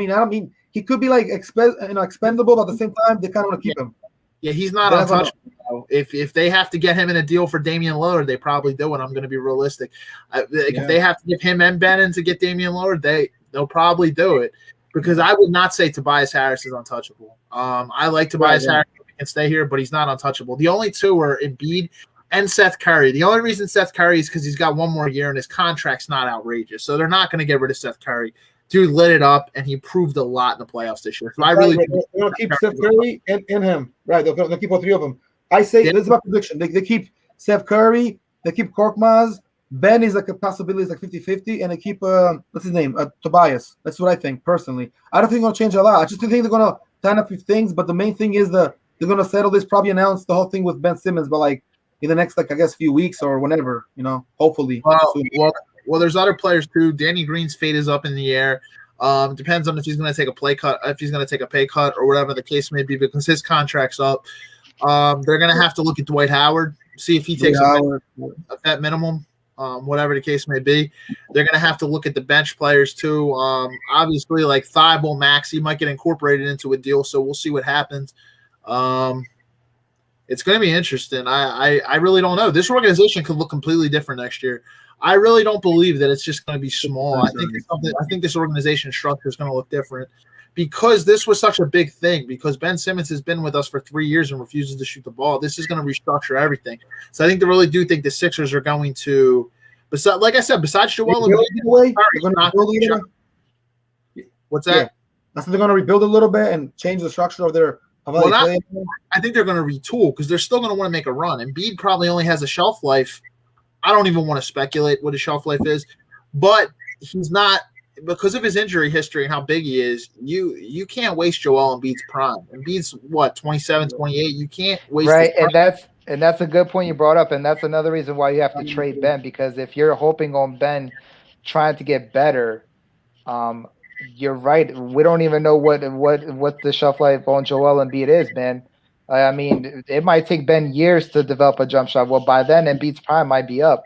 He could be like expendable, but at the same time, they kind of want to keep him.
Yeah, he's not untouchable. If they have to get him in a deal for Damian Lillard, they probably do it. I'm going to be realistic. If they have to give him and Bennett to get Damian Lillard, they'll probably do it. because I would not say Tobias Harris is untouchable. I like Tobias Harris. He can stay here, but he's not untouchable. The only two are Embiid and Seth Curry. The only reason Seth Curry is because he's got one more year and his contract's not outrageous. So they're not going to get rid of Seth Curry. Dude lit it up, and he proved a lot in the playoffs this year. So I really think
they're going to keep Seth Curry and him. Right, they'll keep all three of them. I say this is my prediction. They keep Seth Curry, they keep Korkmaz. Ben is like a possibility, is like 50-50, and they keep what's his name? Tobias. That's what I think personally. I don't think they're gonna change a lot. I just think they're gonna tie up a few things, but the main thing is they're gonna settle this, probably announce the whole thing with Ben Simmons, but like in the next, like, I guess, few weeks or whenever, hopefully.
Well, there's other players too. Danny Green's fate is up in the air. Depends on if he's gonna take a pay cut or whatever the case may be, because his contract's up. They're gonna have to look at Dwight Howard, see if he takes a vet minimum. Whatever the case may be, they're going to have to look at the bench players too. Obviously, like Thibault, Maxey might get incorporated into a deal, so we'll see what happens. It's going to be interesting. I really don't know. This organization could look completely different next year. I really don't believe that it's just going to be small. I think this organization structure is going to look different because this was such a big thing. Because Ben Simmons has been with us for 3 years and refuses to shoot the ball. This is going to restructure everything. So I think they really do think the Sixers are going to, like I said, besides Joel Embiid, what's that?
Yeah. I think they're going to rebuild a little bit and change the structure of their.
I think they're going to retool because they're still going to want to make a run. Embiid probably only has a shelf life. I don't even want to speculate what his shelf life is, but he's not. Because of his injury history and how big he is, you can't waste Joel Embiid's prime. Embiid's what, 27, 28? You can't waste
and that's a good point you brought up, and that's another reason why you have to trade Ben, because if you're hoping on Ben trying to get better, you're right. We don't even know what the shelf life on Joel Embiid is, man. I mean, it might take Ben years to develop a jump shot. Well, by then Embiid's prime might be up.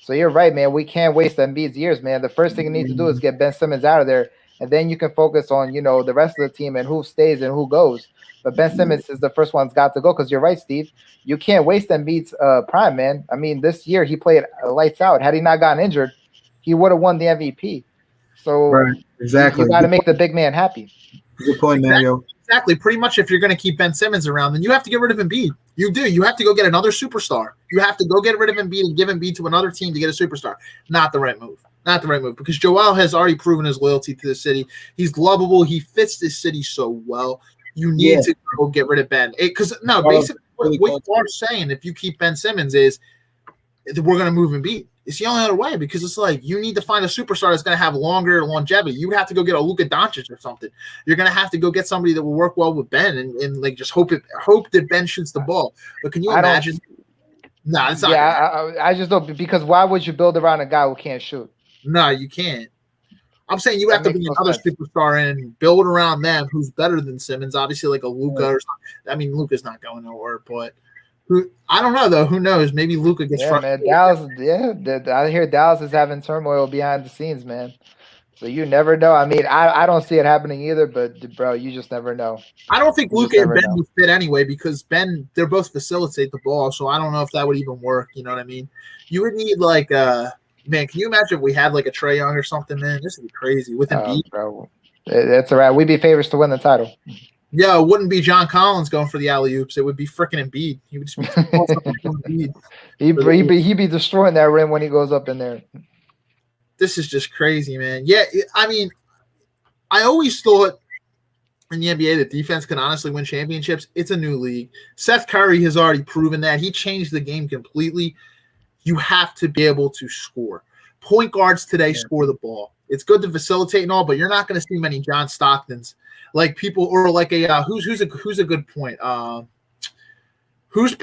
So you're right, man. We can't waste Embiid's years, man. The first thing you need to do is get Ben Simmons out of there, and then you can focus on, the rest of the team and who stays and who goes. But Ben Simmons is the first one's got to go, because you're right, Steve. You can't waste Embiid's prime, man. I mean, this year he played lights out. Had he not gotten injured, he would have won the MVP. So
exactly,
you got to make the big man happy.
Good point, Mario.
Exactly. Pretty much, if you're going to keep Ben Simmons around, then you have to get rid of Embiid. You do. You have to go get another superstar. You have to go get rid of Embiid and give Embiid to another team to get a superstar. Not the right move. Not the right move, because Joel has already proven his loyalty to the city. He's lovable. He fits this city so well. You need to go get rid of Ben. Basically, what you are saying, if you keep Ben Simmons, is we're going to move Embiid. It's the only other way, because it's like you need to find a superstar that's going to have longer longevity. You would have to go get a Luka Doncic or something. You're going to have to go get somebody that will work well with Ben and like just hope that Ben shoots the ball. But can you imagine? No, it's not.
Yeah, I just don't, because why would you build around a guy who can't shoot?
No, you can't. I'm saying you have to bring another superstar in and build around them who's better than Simmons. Obviously, like a Luka or something. I mean, Luka's not going nowhere, but I don't know though. Who knows? Maybe Luka gets frustrated.
Man, Dallas. I hear Dallas is having turmoil behind the scenes, man. So you never know. I mean, I don't see it happening either, but bro, you just never know.
I don't think Luka and Ben would fit anyway, because they're both facilitate the ball, so I don't know if that would even work. You know what I mean? You would need like man, can you imagine if we had like a Trae Young or something, man? This would be crazy with Embiid.
Bro, that's all right. We'd be favorites to win the title.
Yeah, it wouldn't be John Collins going for the alley-oops. It would be freaking Embiid. He would just be Embiid.
He'd be destroying that rim when he goes up in there.
This is just crazy, man. Yeah, I mean, I always thought in the NBA that defense can honestly win championships. It's a new league. Seth Curry has already proven that. He changed the game completely. You have to be able to score. Point guards today score the ball. It's good to facilitate and all, but you're not going to see many John Stocktons. Like people, or like a who's a good point? Who's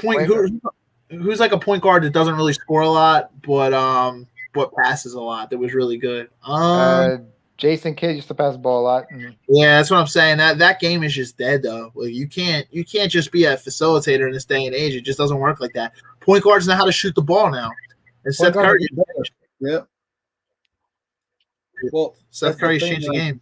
like a point guard that doesn't really score a lot, but passes a lot. That was really good.
Jason Kidd used to pass the ball a lot.
Yeah, that's what I'm saying. That game is just dead though. Like you can't just be a facilitator in this day and age. It just doesn't work like that. Point guards know how to shoot the ball now. And Seth Curry.
Yeah. Well,
Seth Curry's changed the game.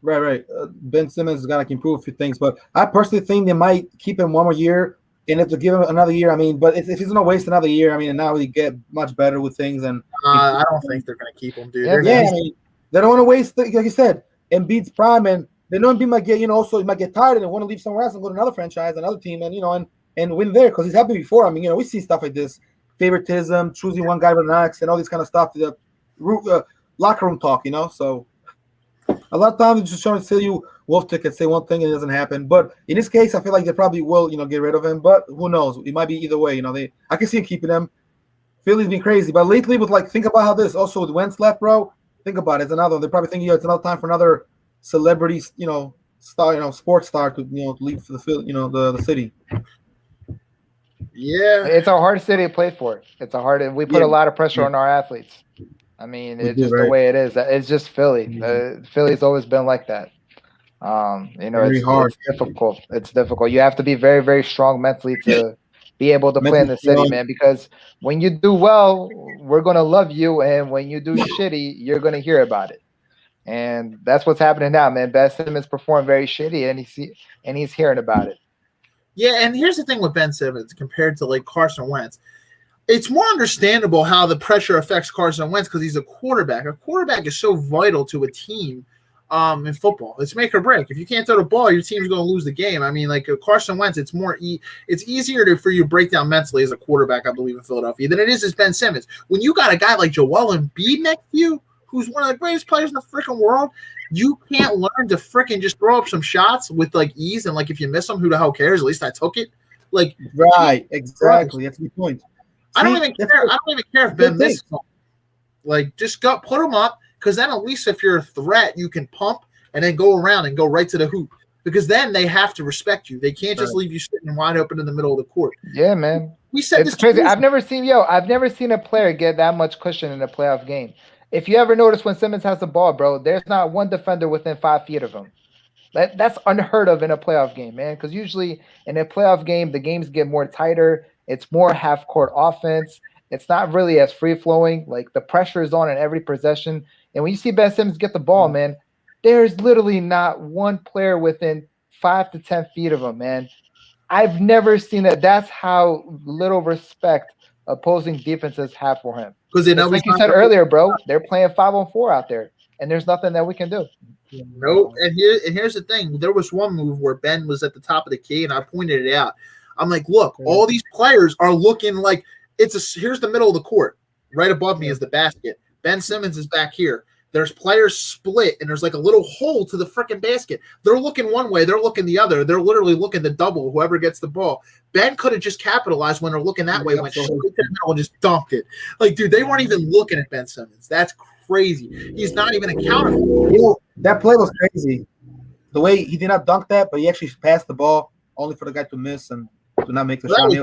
Right. Ben Simmons is gonna improve a few things, but I personally think they might keep him one more year, and if they give him another year, I mean, but if he's gonna waste another year, I mean, and now he get much better with things, and
I don't think they're gonna keep him, dude.
I mean, they don't want to waste, like you said. Embiid's prime, and they know Embiid might get, also he might get tired and want to leave somewhere else and go to another franchise, another team, and win there because he's happened before. I mean, we see stuff like this, favoritism, choosing one guy over the next, and all this kind of stuff. The locker room talk, So a lot of times they're just trying to sell you wolf tickets, say one thing and it doesn't happen. But in this case, I feel like they probably will, get rid of him. But who knows? It might be either way. I can see him keeping him. Philly's been crazy, but lately think about how this also with Wentz left, bro. Think about it. It's another one. They're probably thinking it's another time for another celebrity, star, sports star to leave for the city.
Yeah, it's a hard city to play for. We put a lot of pressure on our athletes. I mean, it's just the way it is. It's just Philly. Philly's always been like that. It's difficult. It's difficult. You have to be very, very strong mentally to be able to play in the city, man, because when you do well, we're going to love you. And when you do shitty, you're going to hear about it. And that's what's happening now, man. Ben Simmons performed very shitty and he's hearing about it.
Yeah. And here's the thing with Ben Simmons compared to like Carson Wentz. It's more understandable how the pressure affects Carson Wentz because he's a quarterback. A quarterback is so vital to a team in football. It's make or break. If you can't throw the ball, your team's going to lose the game. I mean, like Carson Wentz, it's easier for you to break down mentally as a quarterback, I believe, in Philadelphia than it is as Ben Simmons. When you got a guy like Joel Embiid next to you, who's one of the greatest players in the freaking world, you can't learn to freaking just throw up some shots with like ease. And like if you miss them, who the hell cares? At least I took it. Like
right, exactly. That's the point.
I don't even care. I don't even care if Ben misses them. Like just go put them up. Because then at least if you're a threat, you can pump and then go around and go right to the hoop. Because then they have to respect you. They can't just leave you sitting wide open in the middle of the court.
Yeah, man.
We said
it's crazy. I've never seen a player get that much cushion in a playoff game. If you ever notice when Simmons has the ball, bro, there's not one defender within 5 feet of him. That's unheard of in a playoff game, man. Because usually in a playoff game, the games get more tighter. It's more half-court offense. It's not really as free-flowing. Like the pressure is on in every possession. And when you see Ben Simmons get the ball, man, there's literally not one player within 5 to 10 feet of him, man. I've never seen that. That's how little respect opposing defenses have for him. Because like you said earlier, bro, they're playing 5-on-4 out there, and there's nothing that we can do.
Nope. And here's the thing. There was one move where Ben was at the top of the key, and I pointed it out. I'm like, look, all these players are looking like here's the middle of the court. Right above me is the basket. Ben Simmons is back here. There's players split, and there's like a little hole to the freaking basket. They're looking one way. They're looking the other. They're literally looking to double whoever gets the ball. Ben could have just capitalized when they're looking that way, went straight to the middle and just dunked it. Like, dude, they weren't even looking at Ben Simmons. That's crazy. He's not even accountable.
That play was crazy. The way he did not dunk that, but he actually passed the ball only for the guy to miss and to not make the shot.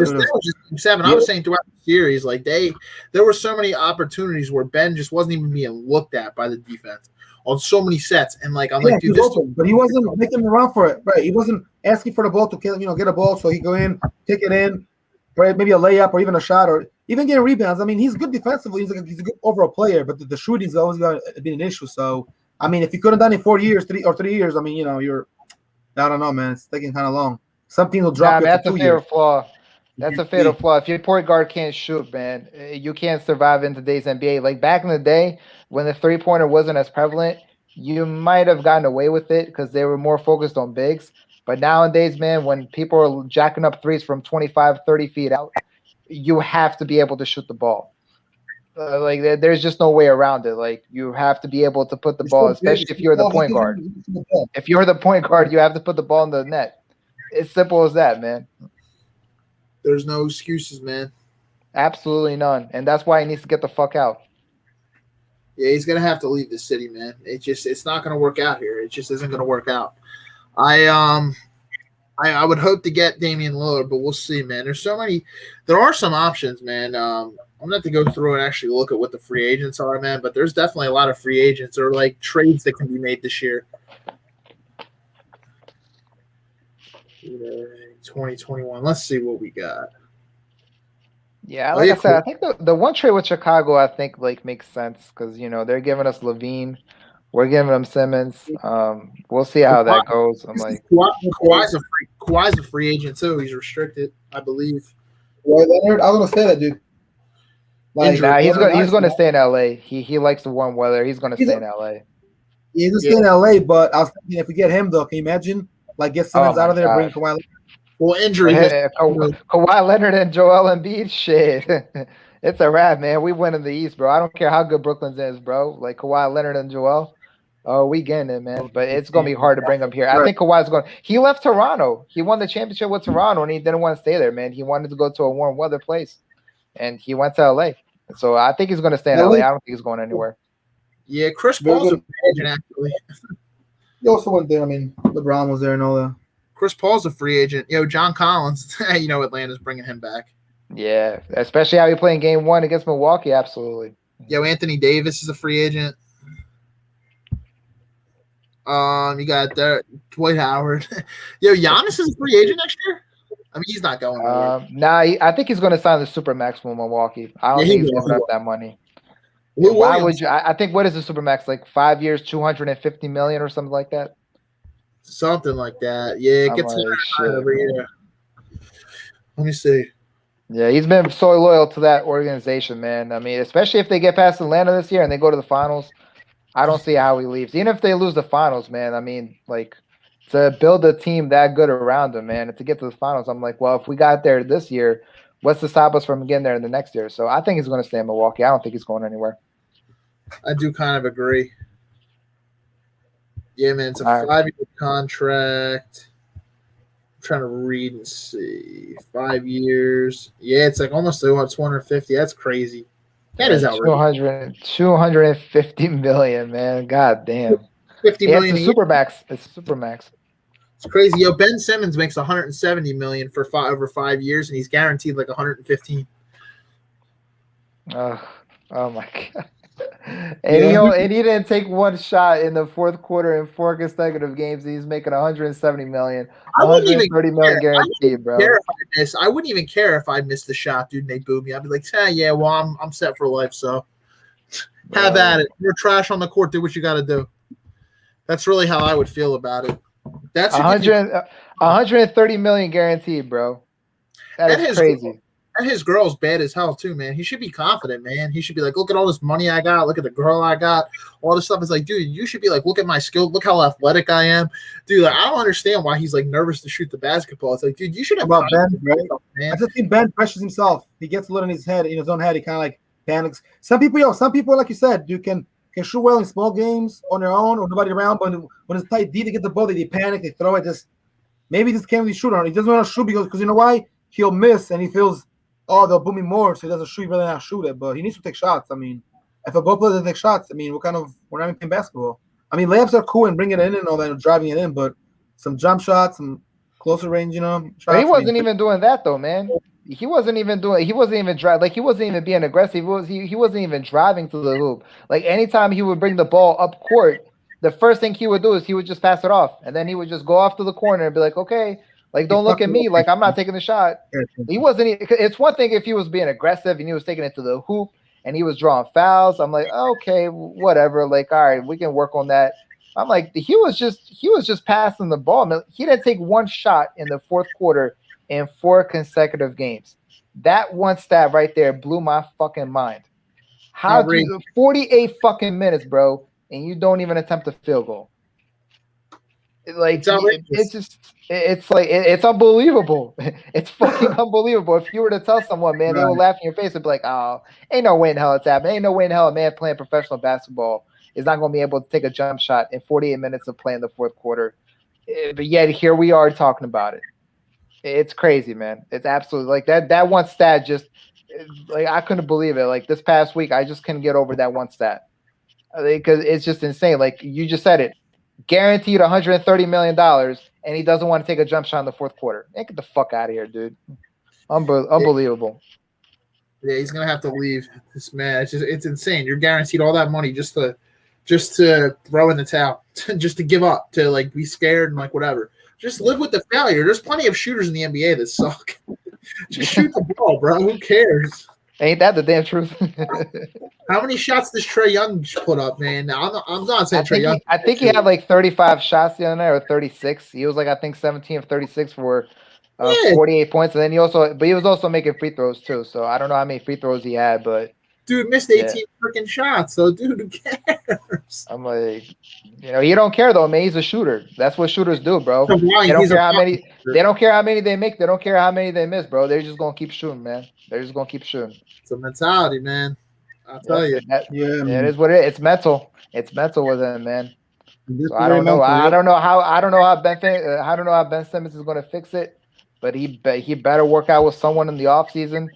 I was saying throughout the series, like there were so many opportunities where Ben just wasn't even being looked at by the defense on so many sets, and like I'm like, dude,
but he wasn't making around for it, right? He wasn't asking for the ball to get a ball, so he go in, take it in, right? Maybe a layup or even a shot or even getting rebounds. I mean, he's good defensively. He's a good overall player, but the shooting's always going to be an issue. So I mean, if you could have done it 4 years, 3 years, I mean, you're I don't know, man. It's taking kind of long. Some teams will drop.
That's a fatal flaw. That's a fatal flaw. If your point guard can't shoot, man, you can't survive in today's NBA. Like back in the day when the 3-pointer wasn't as prevalent, you might have gotten away with it because they were more focused on bigs. But nowadays, man, when people are jacking up threes from 25, 30 feet out, you have to be able to shoot the ball. There's just no way around it. Like you have to be able to put the ball, especially if you're the point guard. If you're the point guard, you have to put the ball in the net. It's simple as that, man.
There's no excuses, man.
Absolutely none. And that's why he needs to get the fuck out.
Yeah, he's gonna have to leave the city, man. It's not gonna work out here. It just isn't gonna work out. I would hope to get Damian Lillard, but we'll see, man. There are some options, man. I'm gonna have to go through and actually look at what the free agents are, man. But there's definitely a lot of free agents or like trades that can be made this year. 2021. Let's see what we got.
Yeah, I said, I think the one trade with Chicago, I think makes sense because they're giving us Levine, we're giving them Simmons. We'll see how that goes. I'm like,
Kawhi's a free agent too. He's restricted, I believe.
Well, Leonard, I was gonna say that, dude.
He's going to stay in LA. He likes the warm weather. He's going to stay in LA.
He's just in LA, but I was thinking if we get him though, can you imagine? Like get Simmons out of there, bring Kawhi.
Well, injury.
Kawhi Leonard and Joel Embiid, shit. It's a wrap, man. We win in the East, bro. I don't care how good Brooklyn's is, bro. Like Kawhi Leonard and Joel. Oh, we getting it, man. But it's gonna be hard to bring him here. I think Kawhi's going. He left Toronto. He won the championship with Toronto, and he didn't want to stay there, man. He wanted to go to a warm weather place, and he went to LA. So I think he's going to stay in LA. I don't think he's going anywhere.
Yeah, Chris Paul's a free agent, actually.
He also went there. I mean, LeBron was there and all that.
Chris Paul's a free agent. John Collins, Atlanta's bringing him back.
Yeah, especially how he played in Game 1 against Milwaukee. Absolutely.
Anthony Davis is a free agent. You got there Dwight Howard. Giannis is a free agent next year. I mean, he's not going.
I think he's going to sign the Supermax from Milwaukee. I don't think he's giving up that money. Why would you? I think what is the Supermax, like 5 years, $250 million or something like that?
Something like that. Yeah, it gets every year. Let me see.
Yeah, he's been so loyal to that organization, man. I mean, especially if they get past Atlanta this year and they go to the finals, I don't see how he leaves. Even if they lose the finals, man, I mean, like, to build a team that good around him, man, and to get to the finals, I'm like, well, if we got there this year, what's to stop us from getting there in the next year? So I think he's going to stay in Milwaukee. I don't think he's going anywhere.
I do kind of agree. Yeah, man, it's a 5-year contract. I'm trying to read and see. 5 years. Yeah, it's like almost 250. That's crazy. That is outrageous.
$250 million, man. God damn.
$50 million.
It's a Supermax. It's a Supermax.
It's crazy. Ben Simmons makes $170 million for over 5 years, and he's guaranteed like $115.
Oh my god. And he didn't take one shot in the fourth quarter in 4 consecutive games. He's making $170 million, $130 million guaranteed, bro.
I wouldn't even care if I missed the shot, dude, and they booed me. I'd be like, yeah, well, I'm set for life, so have at it. You're trash on the court. Do what you got to do. That's really how I would feel about it. That's
$130 million guaranteed, bro. That is crazy.
And his girl's bad as hell too, man. He should be confident, man. He should be like, look at all this money I got. Look at the girl I got. All this stuff is like, dude, you should be like, look at my skill. Look how athletic I am, dude. Like, I don't understand why he's like nervous to shoot the basketball. It's like, dude, you should have
about Ben, right? Man. I just think Ben pressures himself. He gets a little in his own head. He kind of like panics. Some people, like you said, dude, can shoot well in small games on their own or nobody around. But when it's tight D to get the ball, they panic. They throw it. Maybe this can't really shoot on. He doesn't want to shoot because you know why? He'll miss and he feels. Oh, they'll boom me more, so he doesn't shoot. He'd rather not shoot it, but he needs to take shots. I mean, if a ball player doesn't take shots, I mean, we're not even playing basketball. I mean, layups are cool and bringing it in and all that, and driving it in, but some jump shots, some closer range, shots.
But he wasn't even doing that though, man. He wasn't even being aggressive. He wasn't even driving to the hoop. Like anytime he would bring the ball up court, the first thing he would do is he would just pass it off, and then he would just go off to the corner and be like, okay. Like, don't look at me. Like, I'm not taking the shot. He wasn't. It's one thing if he was being aggressive and he was taking it to the hoop and he was drawing fouls. I'm like, okay, whatever. Like, all right, we can work on that. I'm like, he was just passing the ball. He didn't take one shot in the fourth quarter in 4 consecutive games. That one stat right there blew my fucking mind. How do you 48 fucking minutes, bro, and you don't even attempt a field goal? Like it's unbelievable. It's fucking unbelievable. If you were to tell someone, man, they will laugh in your face and be like, "Oh, ain't no way in hell it's happening. Ain't no way in hell a man playing professional basketball is not going to be able to take a jump shot in 48 minutes of playing the fourth quarter." But yet here we are talking about it. It's crazy, man. It's absolutely like that. That one stat just like I couldn't believe it. Like this past week, I just couldn't get over that one stat because it's just insane. Like you just said it. Guaranteed $130 million, and he doesn't want to take a jump shot in the fourth quarter. Man, get the fuck out of here, dude. Unbelievable.
Yeah, he's gonna have to leave. This man, it's insane. You're guaranteed all that money just to throw in the towel, just to give up, to like be scared and like whatever. Just live with the failure. There's plenty of shooters in the NBA that suck. Just shoot the ball, bro. Who cares?
Ain't that the damn truth?
How many shots does Trae Young put up, man? Now, I'm not saying Trae Young.
I think he had like 35 shots the other night, or 36. He was like, I think 17 of 36 for 48 points. And then he was also making free throws too. So I don't know how many free throws he had, but
Dude missed 18 freaking shots. So, dude, who cares?
I'm like, he don't care though, man. He's a shooter. That's what shooters do, bro.
So why?
They don't
He's
care
a
how many.
shooter.
They don't care how many they make. They don't care how many they miss, bro. They're just gonna keep shooting, man. They're just gonna keep shooting.
It's a mentality, man. I'll tell you.
It is what it is. It's mental. It's mental with him, man. So I don't know.
Mental,
I don't know how Ben Simmons is gonna fix it, but he better work out with someone in the offseason.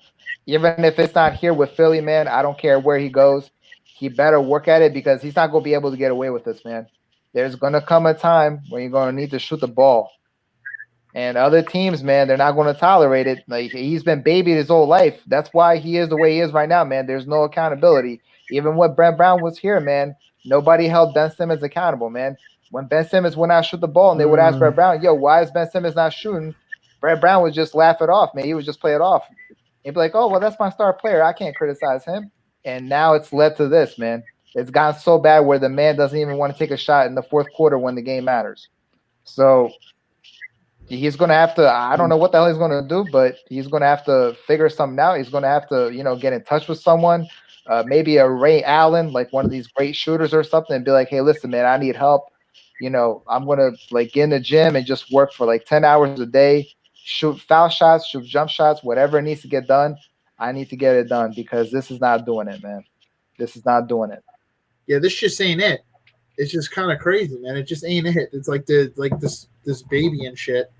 Even if it's not here with Philly, man, I don't care where he goes. He better work at it because he's not going to be able to get away with this, man. There's going to come a time when you're going to need to shoot the ball. And other teams, man, they're not going to tolerate it. Like, he's been babied his whole life. That's why he is the way he is right now, man. There's no accountability. Even when Brett Brown was here, man, nobody held Ben Simmons accountable, man. When Ben Simmons went out shoot the ball and they would ask Brett Brown, yo, why is Ben Simmons not shooting? Brett Brown would just laugh it off, man. He would just play it off. He'd be like, oh, well, that's my star player. I can't criticize him. And now it's led to this, man. It's gotten so bad where the man doesn't even want to take a shot in the fourth quarter when the game matters. So he's going to have to – I don't know what the hell he's going to do, but he's going to have to figure something out. He's going to have to, get in touch with someone, maybe a Ray Allen, like one of these great shooters or something, and be like, hey, listen, man, I need help. I'm going to, get in the gym and just work for, 10 hours a day. Shoot foul shots, shoot jump shots, whatever it needs to get done. I need to get it done because this is not doing it, man. This is not doing it.
Yeah, this just ain't it. It's just kind of crazy, man. It just ain't it. It's like this baby and shit.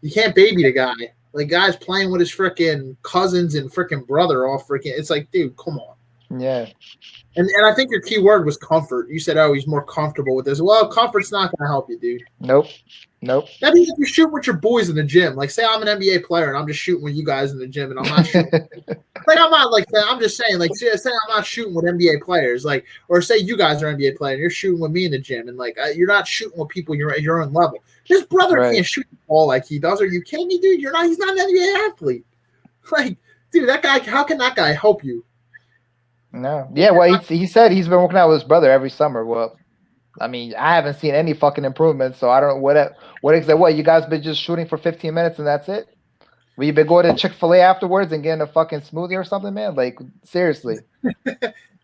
You can't baby the guy. Like, guy's playing with his freaking cousins and freaking brother all freaking. It's like, dude, come on.
Yeah.
And I think your key word was comfort. You said, oh, he's more comfortable with this. Well, comfort's not going to help you, dude.
Nope.
That means if you're shooting with your boys in the gym, like say I'm an NBA player and I'm just shooting with you guys in the gym and I'm not shooting. I'm just saying, say I'm not shooting with NBA players, or say you guys are NBA players and you're shooting with me in the gym and you're not shooting with people you're at your own level. His brother can't shoot the ball like he does. Are you kidding me, dude? He's not an NBA athlete. Dude, that guy, how can that guy help you?
No. Yeah, well, he said he's been working out with his brother every summer. Well, I mean, I haven't seen any fucking improvements, so I don't know what you guys been just shooting for 15 minutes and that's it? Will you been going to Chick-fil-A afterwards and getting a fucking smoothie or something, man? Like, seriously.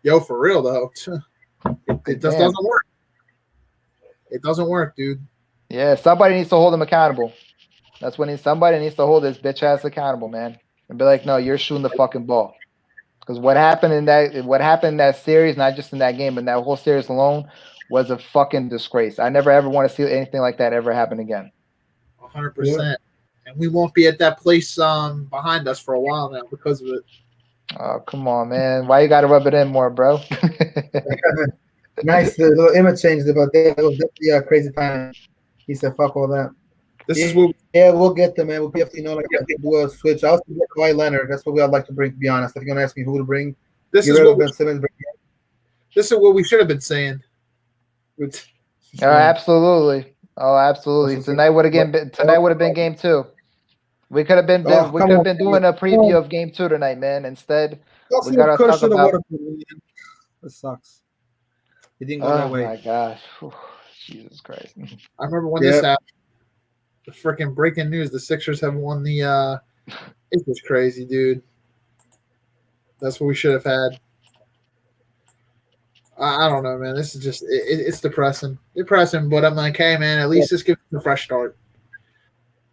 Yo, for real, though. It just doesn't work. It doesn't work, dude.
Yeah, somebody needs to hold him accountable. That's when somebody needs to hold this bitch ass accountable, man. And be like, no, you're shooting the fucking ball. Because what happened in that series, not just in that game, but that whole series alone, was a fucking disgrace. I never ever want to see anything like that ever happen again.
100%. And we won't be at that place behind us for a while now because of it.
Oh, come on, man. Why you got to rub it in more, bro?
Nice little image change about that. It was definitely a crazy time. He said, fuck all that. We'll get them, man. We'll definitely do a switch. I was going to get Kawhi Leonard. That's what I'd like to bring, to be honest. If you're going to ask me who to bring,
this is what we should have been saying.
Absolutely. Oh, absolutely. Tonight would have been game 2. We could have been doing a preview of game 2 tonight, man. Instead, we got to talk about.
It sucks. It didn't go that way.
Oh my gosh, Jesus Christ!
I remember when this happened. The freaking breaking news: the Sixers have won the. It was crazy, dude. That's what we should have had. I don't know, man. This is just it's depressing. But I'm like, hey, man, at least this gives us a fresh start.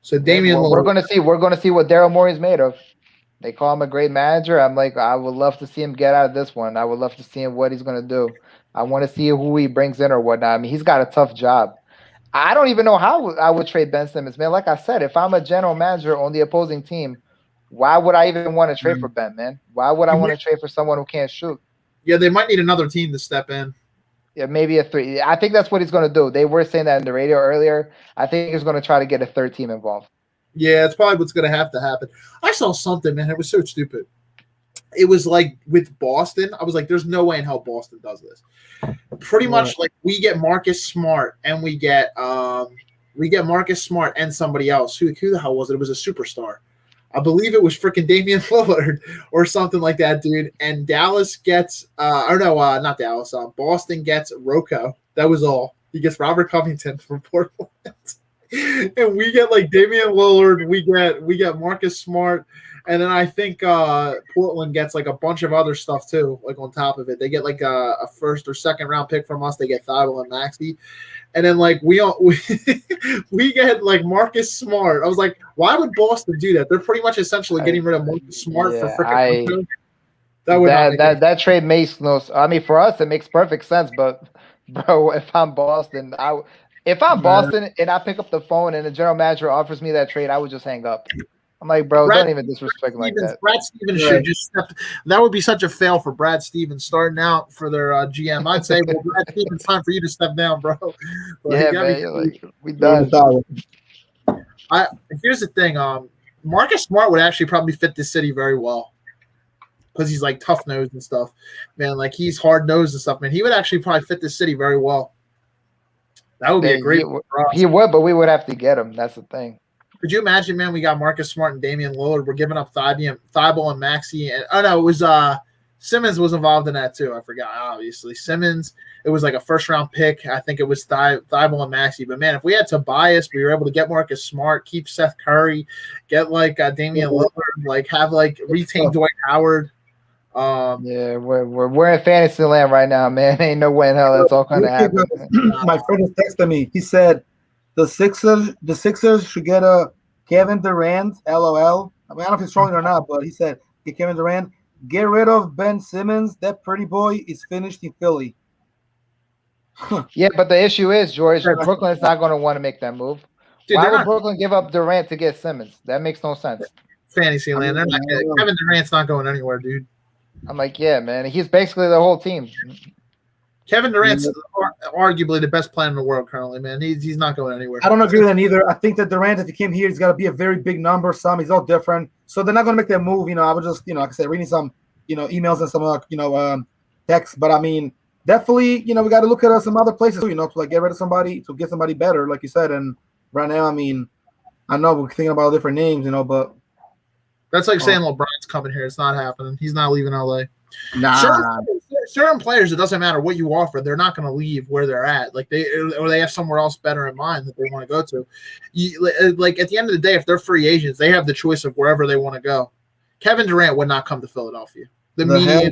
So Damian,
we're gonna see what Daryl Morey's made of. They call him a great manager. I'm like, I would love to see him get out of this one. I would love to see him what he's gonna do. I want to see who he brings in or whatnot. I mean, he's got a tough job. I don't even know how I would trade Ben Simmons, man. Like I said, if I'm a general manager on the opposing team, why would I even want to trade for Ben, man? Why would I want to trade for someone who can't shoot?
Yeah, they might need another team to step in.
Yeah, maybe a 3. I think that's what he's going to do. They were saying that in the radio earlier. I think he's going to try to get a 3rd team involved.
Yeah, it's probably what's going to have to happen. I saw something, man. It was so stupid. It was like with Boston. I was like, there's no way in hell Boston does this. Pretty much like we get Marcus Smart and we get Marcus Smart and somebody else. Who the hell was it? It was a superstar. I believe it was freaking Damian Lillard or something like that, dude. And Dallas gets not Dallas. Boston gets Rocco. That was all. He gets Robert Covington from Portland.
and we get like Damian Lillard, we get Marcus Smart, and then I think Portland gets like a bunch of other stuff too, like on top of it. They get like a first or second round pick from us. They get Thibault and Maxey. And then like we get like Marcus Smart. I was like, why would Boston do that? They're pretty much essentially getting rid of Marcus Smart for freaking
that trade makes no. I mean, for us it makes perfect sense. But bro, if I'm Boston, and I pick up the phone and the general manager offers me that trade, I would just hang up. I'm like, bro, don't even disrespect me like that.
Brad Stevens should just step. That would be such a fail for Brad Stevens starting out for their GM. I'd say, well, Brad Stevens, time for you to step down, bro.
Yeah, man. We done.
Here's the thing. Marcus Smart would actually probably fit this city very well because he's like tough nosed and stuff. Man, like he's hard nosed and stuff. Man, he would actually probably fit this city very well. That would be a great.
He would, but we would have to get him. That's the thing.
Could you imagine, man? We got Marcus Smart and Damian Lillard. We're giving up Thibault and Maxey. And it was Simmons was involved in that too. I forgot, obviously. Simmons, it was like a first-round pick. I think it was Thibault and Maxey. But, man, if we had Tobias, we were able to get Marcus Smart, keep Seth Curry, get, like, Damian Lillard, like, retain Dwight Howard.
Yeah, we're in fantasy land right now, man. Ain't no way in hell that's all going to happen.
My friend just texted me. He said, The Sixers should get a Kevin Durant, LOL. I mean, I don't know if he's trolling or not, but he said, get Kevin Durant, get rid of Ben Simmons. That pretty boy is finished in Philly.
Yeah, but the issue is, George, Brooklyn is not going to want to make that move. Dude, why would Brooklyn give up Durant to get Simmons? That makes no sense.
Fantasy land. Kevin Durant's not going anywhere, dude.
I'm like, yeah, man. He's basically the whole team.
Kevin Durant's arguably the best player in the world currently, man. He's not going anywhere.
I don't agree with that either. I think that Durant, if he came here, he's got to be a very big number. He's all different. So they're not going to make that move. I would just, like I said, reading some, emails and some, texts. But I mean, definitely, we got to look at some other places, to like get rid of somebody, to get somebody better, like you said. And right now, I mean, I know we're thinking about different names, but.
That's like saying LeBron's coming here. It's not happening. He's not leaving LA.
Nah.
Certain players, it doesn't matter what you offer, they're not going to leave where they're at. Like they have somewhere else better in mind that they want to go to. Like at the end of the day, if they're free agents, they have the choice of wherever they want to go. Kevin Durant would not come to Philadelphia. The media,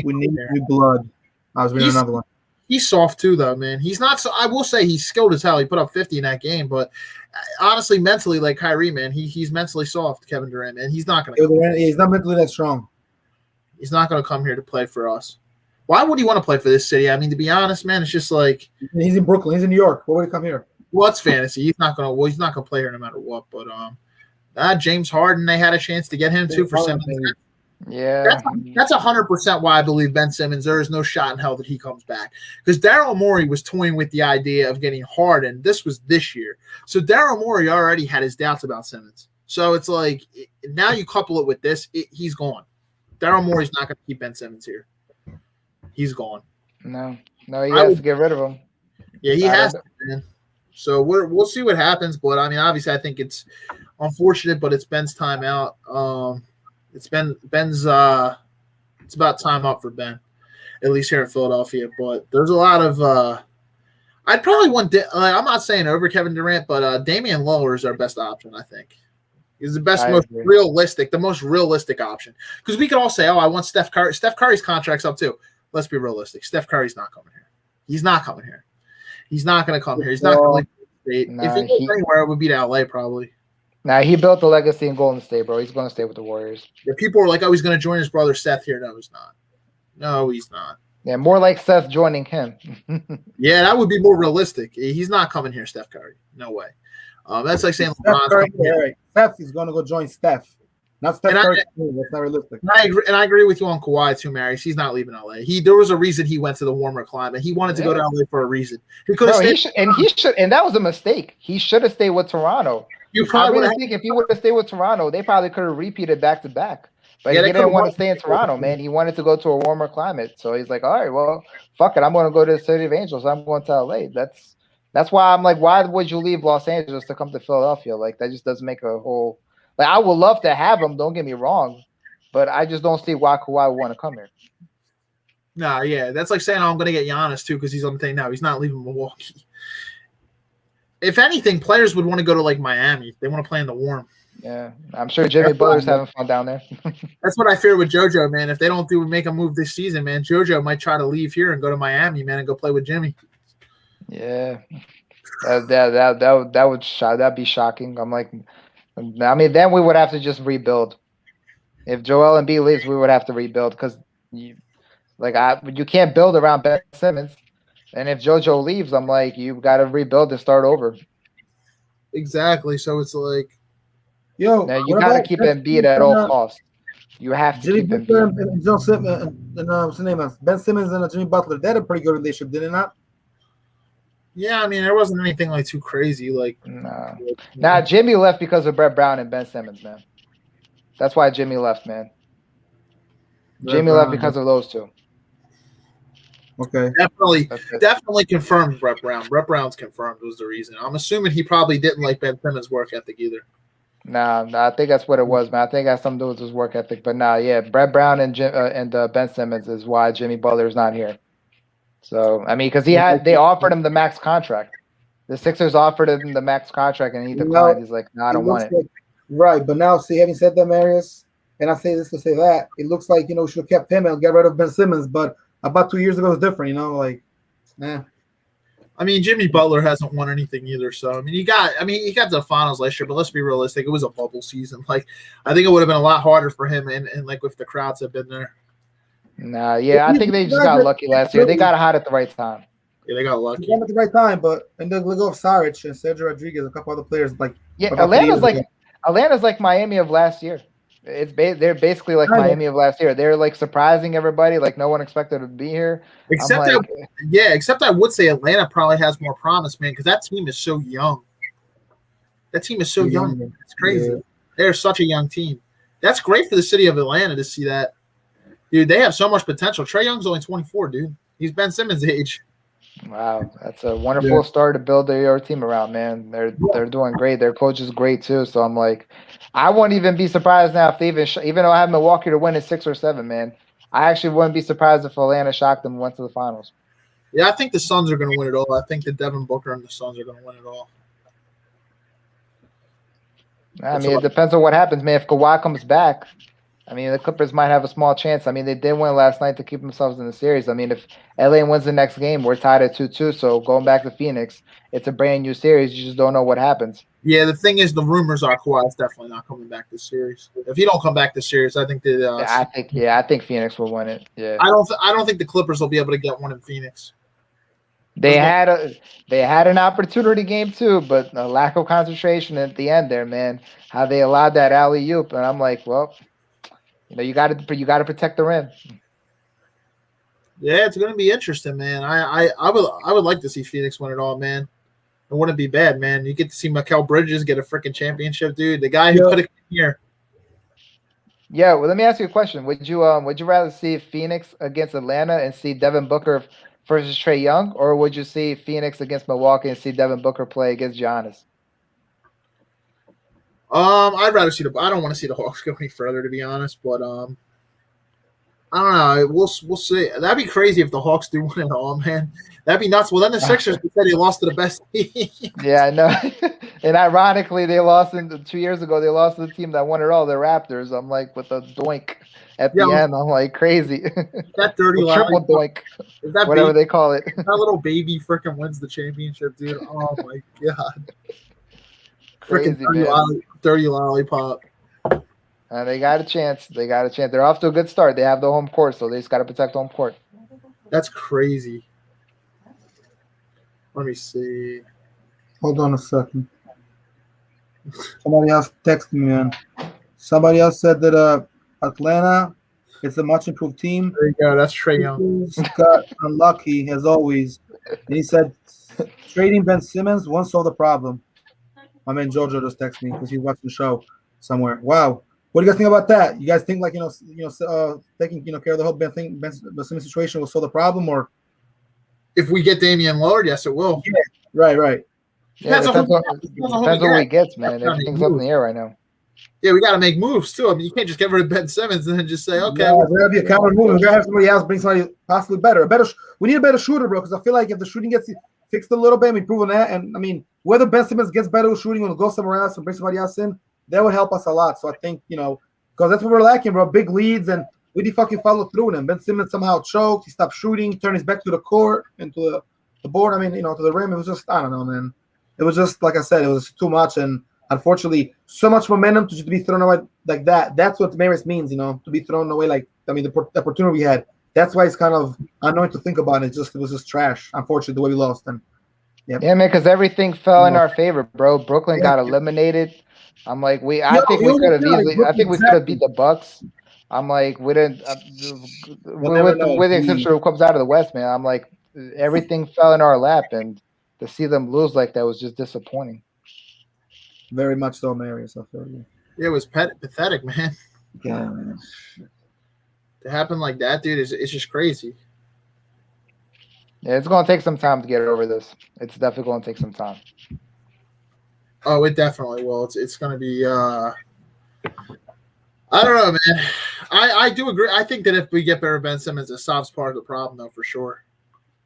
we need new blood. I was reading another one.
He's soft too, though, man. He's not. So I will say he's skilled as hell. He put up 50 in that game, but honestly, mentally, like Kyrie, man, he's mentally soft. Kevin Durant, man, he's not going to.
He's not mentally that strong.
He's not going to come here to play for us. Why would he want to play for this city? I mean, to be honest, man, it's just like
he's in Brooklyn. He's in New York. Why would he come here?
Well, it's fantasy. He's not going to play here no matter what. But James Harden, they had a chance to get him too for Simmons.
Yeah,
that's 100% why I believe Ben Simmons. There is no shot in hell that he comes back because Daryl Morey was toying with the idea of getting Harden. This was this year, so Daryl Morey already had his doubts about Simmons. So it's like now you couple it with this, he's gone. Daryl Morey's not going to keep Ben Simmons here. He's gone.
No, he has to get rid of him.
Yeah, he has to, man. So we'll see what happens. But I mean, obviously, I think it's unfortunate, but it's Ben's time out. It's Ben's. It's about time up for Ben, at least here in Philadelphia. But there's a lot of. I'd probably want. I'm not saying over Kevin Durant, but Damian Lillard is our best option. I think he's the best, most realistic option. Because we could all say, "Oh, I want Steph Curry." Steph Curry's contract's up too. Let's be realistic. Steph Curry's not coming here. He's not coming here. He's not going to come here. He's not going to leave the state. If he goes anywhere, it would be to LA probably.
Nah, he built a legacy in Golden State, bro. He's going to stay with the Warriors.
Yeah, people are like, oh, he's going to join his brother Seth here. No, he's not. No, he's not.
Yeah, more like Seth joining him.
Yeah, that would be more realistic. He's not coming here, Steph Curry. No way. That's like saying
Steph is going to go join Steph. Not Steph Curry. That's not realistic.
And I agree with you on Kawhi too, Mary. He's not leaving LA. There was a reason he went to the warmer climate. He wanted to go to LA for a reason. He could have stayed.
And that was a mistake. He should have stayed with Toronto. I really think if he would have stayed with Toronto, they probably could have repeated back to back. But he didn't want to stay in Toronto, man. He wanted to go to a warmer climate. So he's like, all right, well, fuck it. I'm going to go to the City of Angels. I'm going to LA. That's why I'm like, why would you leave Los Angeles to come to Philadelphia? Like, that just doesn't make a whole. Like, I would love to have him. Don't get me wrong, but I just don't see why Kawhi would want to come here.
Nah, yeah, that's like saying, I'm going to get Giannis too because he's on the thing now. He's not leaving Milwaukee. if anything, players would want to go to like Miami. They want to play in the warm.
Yeah, I'm sure Jimmy Butler's having fun down there.
That's what I fear with JoJo, man. If they don't make a move this season, man, JoJo might try to leave here and go to Miami, man, and go play with Jimmy.
Yeah, that'd be shocking. I'm like, I mean, then we would have to just rebuild. If Joel Embiid leaves, we would have to rebuild because you can't build around Ben Simmons. And if JoJo leaves, I'm like, you've got to rebuild and start over.
Exactly. So it's like,
yo,
now you got to keep Embiid at all costs. You have to keep Embiid.
And what's the name? Ben Simmons and Jimmy Butler. They had a pretty good relationship, did it not?
yeah, I mean, there wasn't anything like too crazy. Like,
Nah, Jimmy left because of Brett Brown and Ben Simmons, man. That's why Jimmy left, man. Jimmy left because of those two.
Okay.
Definitely confirmed Brett Brown. Brett Brown's confirmed was the reason. I'm assuming he probably didn't like Ben Simmons' work ethic either.
Nah, I think that's what it was, man. I think it has something to do with his work ethic. But yeah, Brett Brown and Ben Simmons is why Jimmy Butler is not here. So, I mean, because they offered him the max contract. The Sixers offered him the max contract, and he declined. He's like, no, I don't want it.
Right, but now, see, having said that, Marius, and I say this to say that, it looks like, we should have kept him and get rid of Ben Simmons, but about 2 years ago, it was different, like, nah.
I mean, Jimmy Butler hasn't won anything either. So, I mean, he got to the finals last year, but let's be realistic. It was a bubble season. Like, I think it would have been a lot harder for him and like if the crowds had been there.
Nah, yeah, I think they just got lucky last year. They got hot at the right time.
Yeah, they got lucky.
They got at the right time, but and then look off Saric and Sergio Rodriguez, a couple other players like.
Yeah, Atlanta's like Miami of last year. They're basically like Miami of last year. They're like surprising everybody. Like no one expected to be here.
Except I would say Atlanta probably has more promise, man, because that team is so young. That team is so young. Man. It's crazy. Yeah. They're such a young team. That's great for the city of Atlanta to see that. Dude, they have so much potential. Trae Young's only 24, dude. He's Ben Simmons' age.
Wow, that's a wonderful start to build your team around, man. They're doing great. Their coach is great too. So I'm like, I wouldn't even be surprised now if they even though I have Milwaukee to win in 6 or 7, man. I actually wouldn't be surprised if Atlanta shocked them and went to the finals.
Yeah, I think the Suns are going to win it all. I think that Devin Booker and the Suns are going to win it all.
I mean, it depends on what happens, man. If Kawhi comes back, I mean, the Clippers might have a small chance. I mean, they did win last night to keep themselves in the series. I mean, if LA wins the next game, we're tied at 2-2. So going back to Phoenix, it's a brand new series. You just don't know what happens.
Yeah, the thing is, the rumors are Kawhi's definitely not coming back this series. If he don't come back this series, I think that.
I think Phoenix will win it. Yeah.
I don't think the Clippers will be able to get one in Phoenix.
They had an opportunity game too, but a lack of concentration at the end there, man. How they allowed that alley-oop, and I'm like, well. You got to protect the rim.
Yeah, it's going to be interesting, man. I would like to see Phoenix win it all, man. It wouldn't be bad, man. You get to see Mikal Bridges get a freaking championship, dude. The guy who could have come here.
Yeah, well, let me ask you a question. Would you rather see Phoenix against Atlanta and see Devin Booker versus Trae Young, or would you see Phoenix against Milwaukee and see Devin Booker play against Giannis?
I'd rather see I don't want to see the Hawks go any further, to be honest. But I don't know. We'll see. That'd be crazy if the Hawks do win it all, man. That'd be nuts. Well, then the Sixers said they lost to the best team.
Yeah, I know. And ironically, they lost 2 years ago. They lost to the team that won it all, the Raptors. I'm like, with a doink at the end. I'm like, crazy.
That dirty
triple doink, whatever they call it.
That little baby freaking wins the championship, dude. Oh my god.
Crazy,
dirty lollipop.
They got a chance. They're off to a good start. They have the home court, so they just got to protect home court.
That's crazy. Let me see.
Hold on a second. Somebody else texted me, man. Somebody else said that Atlanta is a much improved team.
There you go. That's Trae Young.
Got unlucky as always. And he said trading Ben Simmons won't solve the problem. My man Jojo just texted me because he's watching the show somewhere. Wow, what do you guys think about that? You guys think like taking care of the whole Ben Simmons situation will solve the problem, or
if we get Damian Lillard, yes, it will.
Yeah, right.
Yeah, depends on who he gets, man. Everything's up in the air right now.
Yeah, we got to make moves too. I mean, you can't just get rid of Ben Simmons and then just say, okay.
No, there's gotta be a counter move. We gotta have somebody else bring somebody possibly better. We need a better shooter, bro. Because I feel like if the shooting gets fixed a little bit, we've proven that. And I mean, whether Ben Simmons gets better with shooting or goes somewhere else or bring somebody else in, that would help us a lot. So I think, because that's what we're lacking, bro. Big leads, and we didn't fucking follow through with them. Ben Simmons somehow choked. He stopped shooting, turned his back to the court and to the board. I mean, to the rim. It was just, I don't know, man. It was just, like I said, it was too much. And unfortunately, so much momentum to just be thrown away like that. That's what Maris means, to be thrown away the opportunity we had. That's why it's kind of annoying to think about. It was just trash, unfortunately, the way we lost. And
yeah, man, because everything fell in our favor, bro. Brooklyn got eliminated. I'm like, I think we could have beat the Bucks. I'm like, we didn't. With the exception of who comes out of the West, man. I'm like, everything fell in our lap, and to see them lose like that was just disappointing.
Very much so, Marius. I feel you.
It was pathetic, man.
Yeah.
To happen like that, dude, it's just crazy.
Yeah, it's going to take some time to get over this. It's definitely going to take some time.
Oh, it definitely will. It's going to be I don't know, man. I do agree. I think that if we get better Ben Simmons, it solves part of the problem, though, for sure.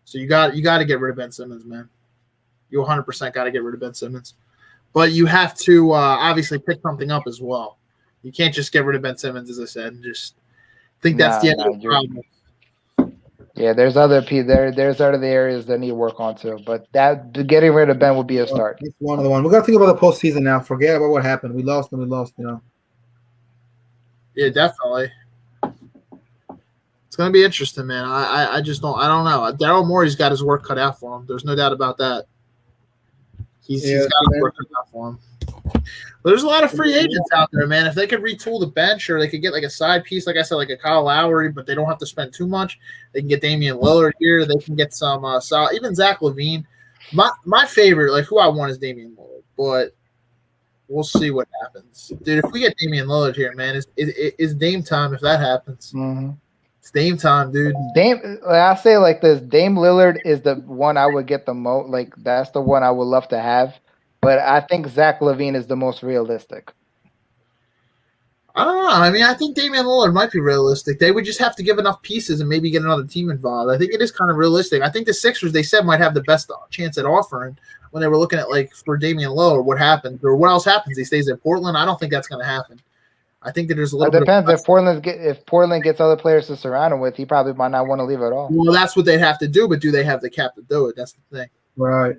So you got to get rid of Ben Simmons, man. You 100% got to get rid of Ben Simmons. But you have to obviously pick something up as well. You can't just get rid of Ben Simmons, as I said, and just think that's the end of the problem.
Yeah, there's other areas that need to work on too. But that getting rid of Ben would be a start.
It's one of the ones. We got to think about the postseason now. Forget about what happened. We lost.
Yeah, definitely. It's going to be interesting, man. I just don't know. Daryl Morey's got his work cut out for him. There's no doubt about that. He's got his work cut out for him. But there's a lot of free agents out there, man. If they could retool the bench, or they could get like a side piece, like I said, like a Kyle Lowry, but they don't have to spend too much. They can get Damian Lillard here. They can get some even Zach LaVine. My favorite, like who I want, is Damian Lillard, but we'll see what happens, dude. If we get Damian Lillard here, man, it's Dame time. If that happens, It's Dame time, dude.
I say like this: Dame Lillard is the one I would get the most. Like that's the one I would love to have. But I think Zach LaVine is the most realistic.
I don't know. I mean, I think Damian Lillard might be realistic. They would just have to give enough pieces and maybe get another team involved. I think it is kind of realistic. I think the Sixers, they said, might have the best chance at offering when they were looking at, like, for Damian Lillard, what happens or what else happens. He stays at Portland. I don't think that's going to happen. I think that there's a little bit.
It depends. If Portland gets other players to surround him with, he probably might not want to leave at all.
Well, that's what they'd have to do, but do they have the cap to do it? That's the thing.
Right.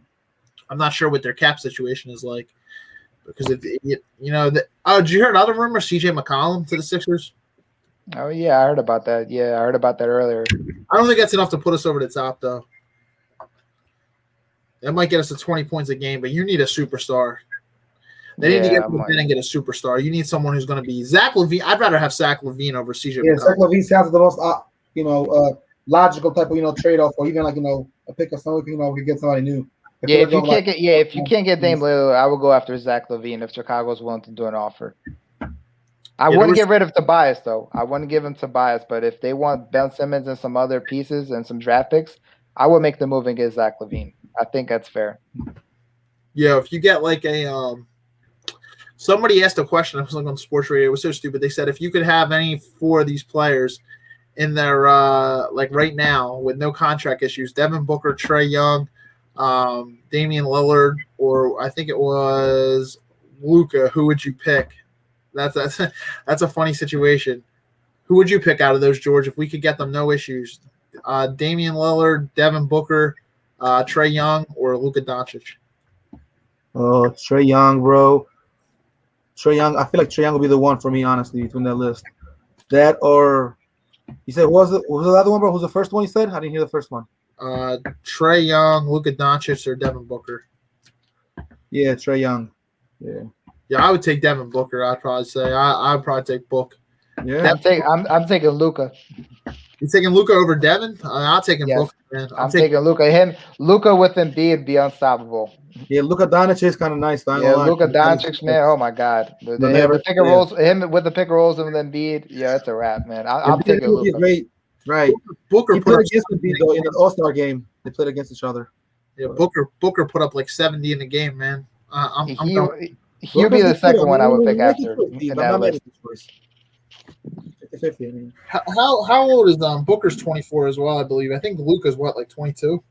I'm not sure what their cap situation is like, because did you hear another rumor? CJ McCollum to the Sixers.
Oh yeah, I heard about that. Yeah, I heard about that earlier.
I don't think that's enough to put us over the top, though. That might get us to 20 points a game, but you need a superstar. They need to get and get a superstar. You need someone who's going to be Zach LaVine. I'd rather have Zach LaVine over CJ.
Yeah, Zach LaVine sounds the most logical type of trade off, or even a pick of someone we could get somebody new.
If you can't get Dame Lillard, I would go after Zach LaVine if Chicago's willing to do an offer. I wouldn't get rid of Tobias though. I wouldn't give him Tobias, but if they want Ben Simmons and some other pieces and some draft picks, I would make the move and get Zach LaVine. I think that's fair.
Yeah, if you get like a somebody asked a question. I was looking on sports radio. It was so stupid. They said if you could have any four of these players in their like right now with no contract issues, Devin Booker, Trae Young, Damian Lillard, or I think it was Luka, who would you pick? That's a funny situation. Who would you pick out of those, George, if we could get them no issues? Damian Lillard, Devin Booker, Trae Young, or Luka Doncic?
Oh, Trae Young, bro. Trae Young. I feel like Trae Young will be the one for me, honestly, between that list. That or you said what was the other one, bro? Who's the first one you said? I didn't hear the first one.
Trae Young, Luka Doncic, or Devin Booker?
Yeah, Trae Young.
Yeah, I would take Devin Booker. I'd probably say I'd probably take Book.
Yeah,
I'm taking Luka.
You taking Luka over Devin? I'll take him. Booker, man.
I'm taking Luka. Luka with Embiid be unstoppable.
Yeah, Luka Doncic is kind of nice.
Luka Doncic, man. Oh my God, the pick and rolls, him with the pick and rolls and Embiid. Yeah, it's a wrap, man. I'm taking Luka.
Great. Right.
Booker
played against Embiid though in the All-Star game. They played against each other.
Yeah, Booker put up like 70 in the game, man.
He'll be the second one I would pick after.
How old is Booker's 24 as well, I believe. I think Luka's like 22.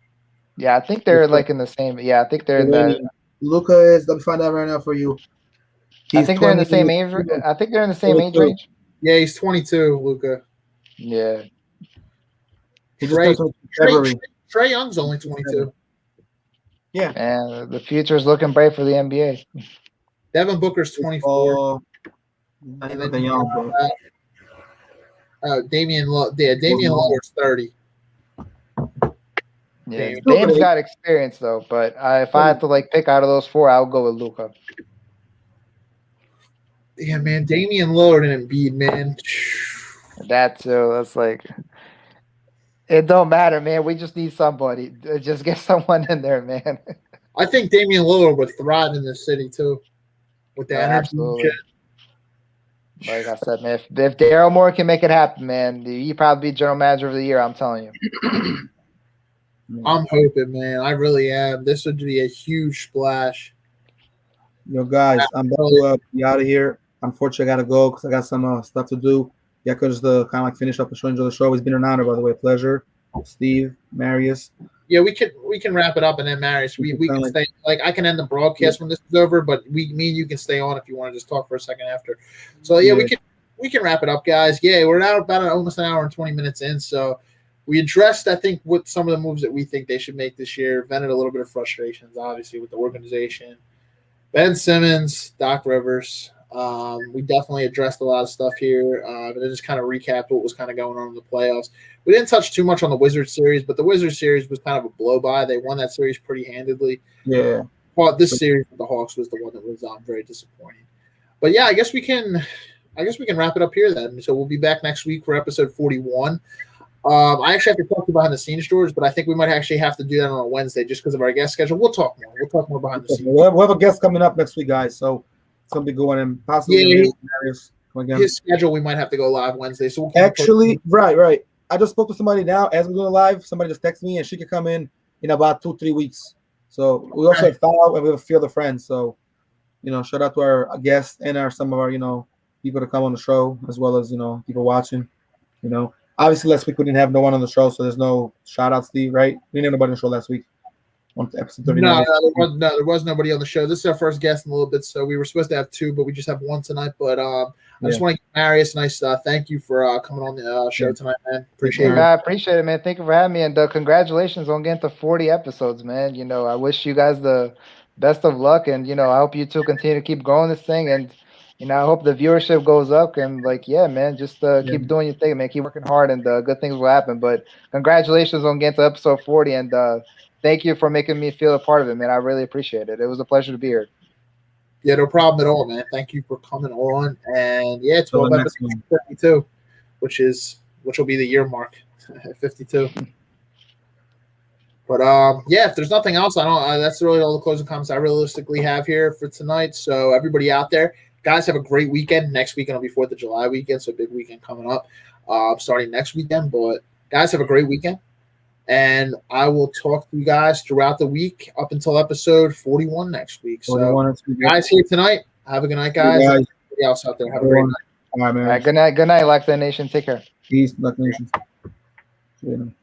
Yeah, I think they're like in the same. Yeah, I think they're in the.
Luca is. Let me find out right now for you.
I think they're in the same age. I think they're in the same age
22.
range.
Yeah, he's 22, Luca.
Yeah.
He just turned 22 in February.
Trae Young's only 22.
Yeah.
And the future is looking bright for the NBA.
Devin Booker's 24.
Not
And
even
then
young,
Damian Lillard's 30.
Yeah, Dame's got experience though, but if I had to like pick out of those four, I would go with Luka.
Yeah, man, Damian Lillard and Embiid, man.
That too. That's like, it don't matter, man. We just need somebody. Just get someone in there, man.
I think Damian Lillard would thrive in this city too, with the energy.
Absolutely. Like I said, man, if Daryl Moore can make it happen, man, he probably be general manager of the year. I'm telling you.
I'm hoping, man. I really am. This would be a huge splash.
Yo, guys, I'm about to be out of here. Unfortunately, I gotta go because I got some stuff to do. Yeah, because kind of like finish up the show, enjoy the show. It's been an honor, by the way. Pleasure, Steve, Marius.
Yeah, we can wrap it up, and then Marius, we can stay. Like I can end the broadcast when this is over, but me and you can stay on if you want to just talk for a second after. So yeah, we can wrap it up, guys. Yeah, we're now about almost an hour and 20 minutes in. So we addressed, I think, what some of the moves that we think they should make this year. Vented a little bit of frustrations, obviously, with the organization. Ben Simmons, Doc Rivers. We definitely addressed a lot of stuff here, but then just kind of recapped what was kind of going on in the playoffs. We didn't touch too much on the Wizards series, but the Wizards series was kind of a blow-by. They won that series pretty handedly.
Yeah.
Well, this series with the Hawks was the one that was very disappointing. But yeah, I guess we can wrap it up here then. So we'll be back next week for episode 41. I actually have to talk to you behind the scenes, George, but I think we might actually have to do that on a Wednesday just because of our guest schedule. We'll talk more. We'll talk more behind the scenes.
We'll have a guest coming up next week, guys. So it's gonna be good one, and possibly
his schedule. We might have to go live Wednesday. So we'll
actually, right. I just spoke to somebody now as we're doing live. Somebody just texted me, and she could come in about 2-3 weeks. So we also have Foul, and we have a few other friends. So shout out to our guests and some of our people to come on the show, as well as people watching. Obviously, last week we didn't have no one on the show, so there's no shout out, Steve, right? We didn't have nobody on the show last week on episode 39.
No, there was nobody on the show. This is our first guest in a little bit, so we were supposed to have two, but we just have one tonight. But I just want to give Marius a nice thank you for coming on the show tonight, man. Appreciate it.
I appreciate it, man. Thank you for having me, and congratulations on getting to 40 episodes, man. I wish you guys the best of luck, and I hope you two continue to keep growing this thing, and I hope the viewership goes up, and man, just keep doing your thing, man. Keep working hard, and good things will happen. But congratulations on getting to episode 40, and thank you for making me feel a part of it, man. I really appreciate it. It was a pleasure to be here.
Yeah, no problem at all, man. Thank you for coming on, and 12 episodes, 52, which will be the year mark, 52. But if there's nothing else, I don't. That's really all the closing comments I realistically have here for tonight. So everybody out there, guys, have a great weekend. Next weekend will be 4th of July weekend, so big weekend coming up, starting next weekend. But guys, have a great weekend, and I will talk to you guys throughout the week up until episode 41 next week. So, guys here tonight, have a good night, guys. Everybody else out there, have a great night.
All right, man.
All right, good night. Good night, Lockdown Nation. Take care.
Peace, Lockdown Nation.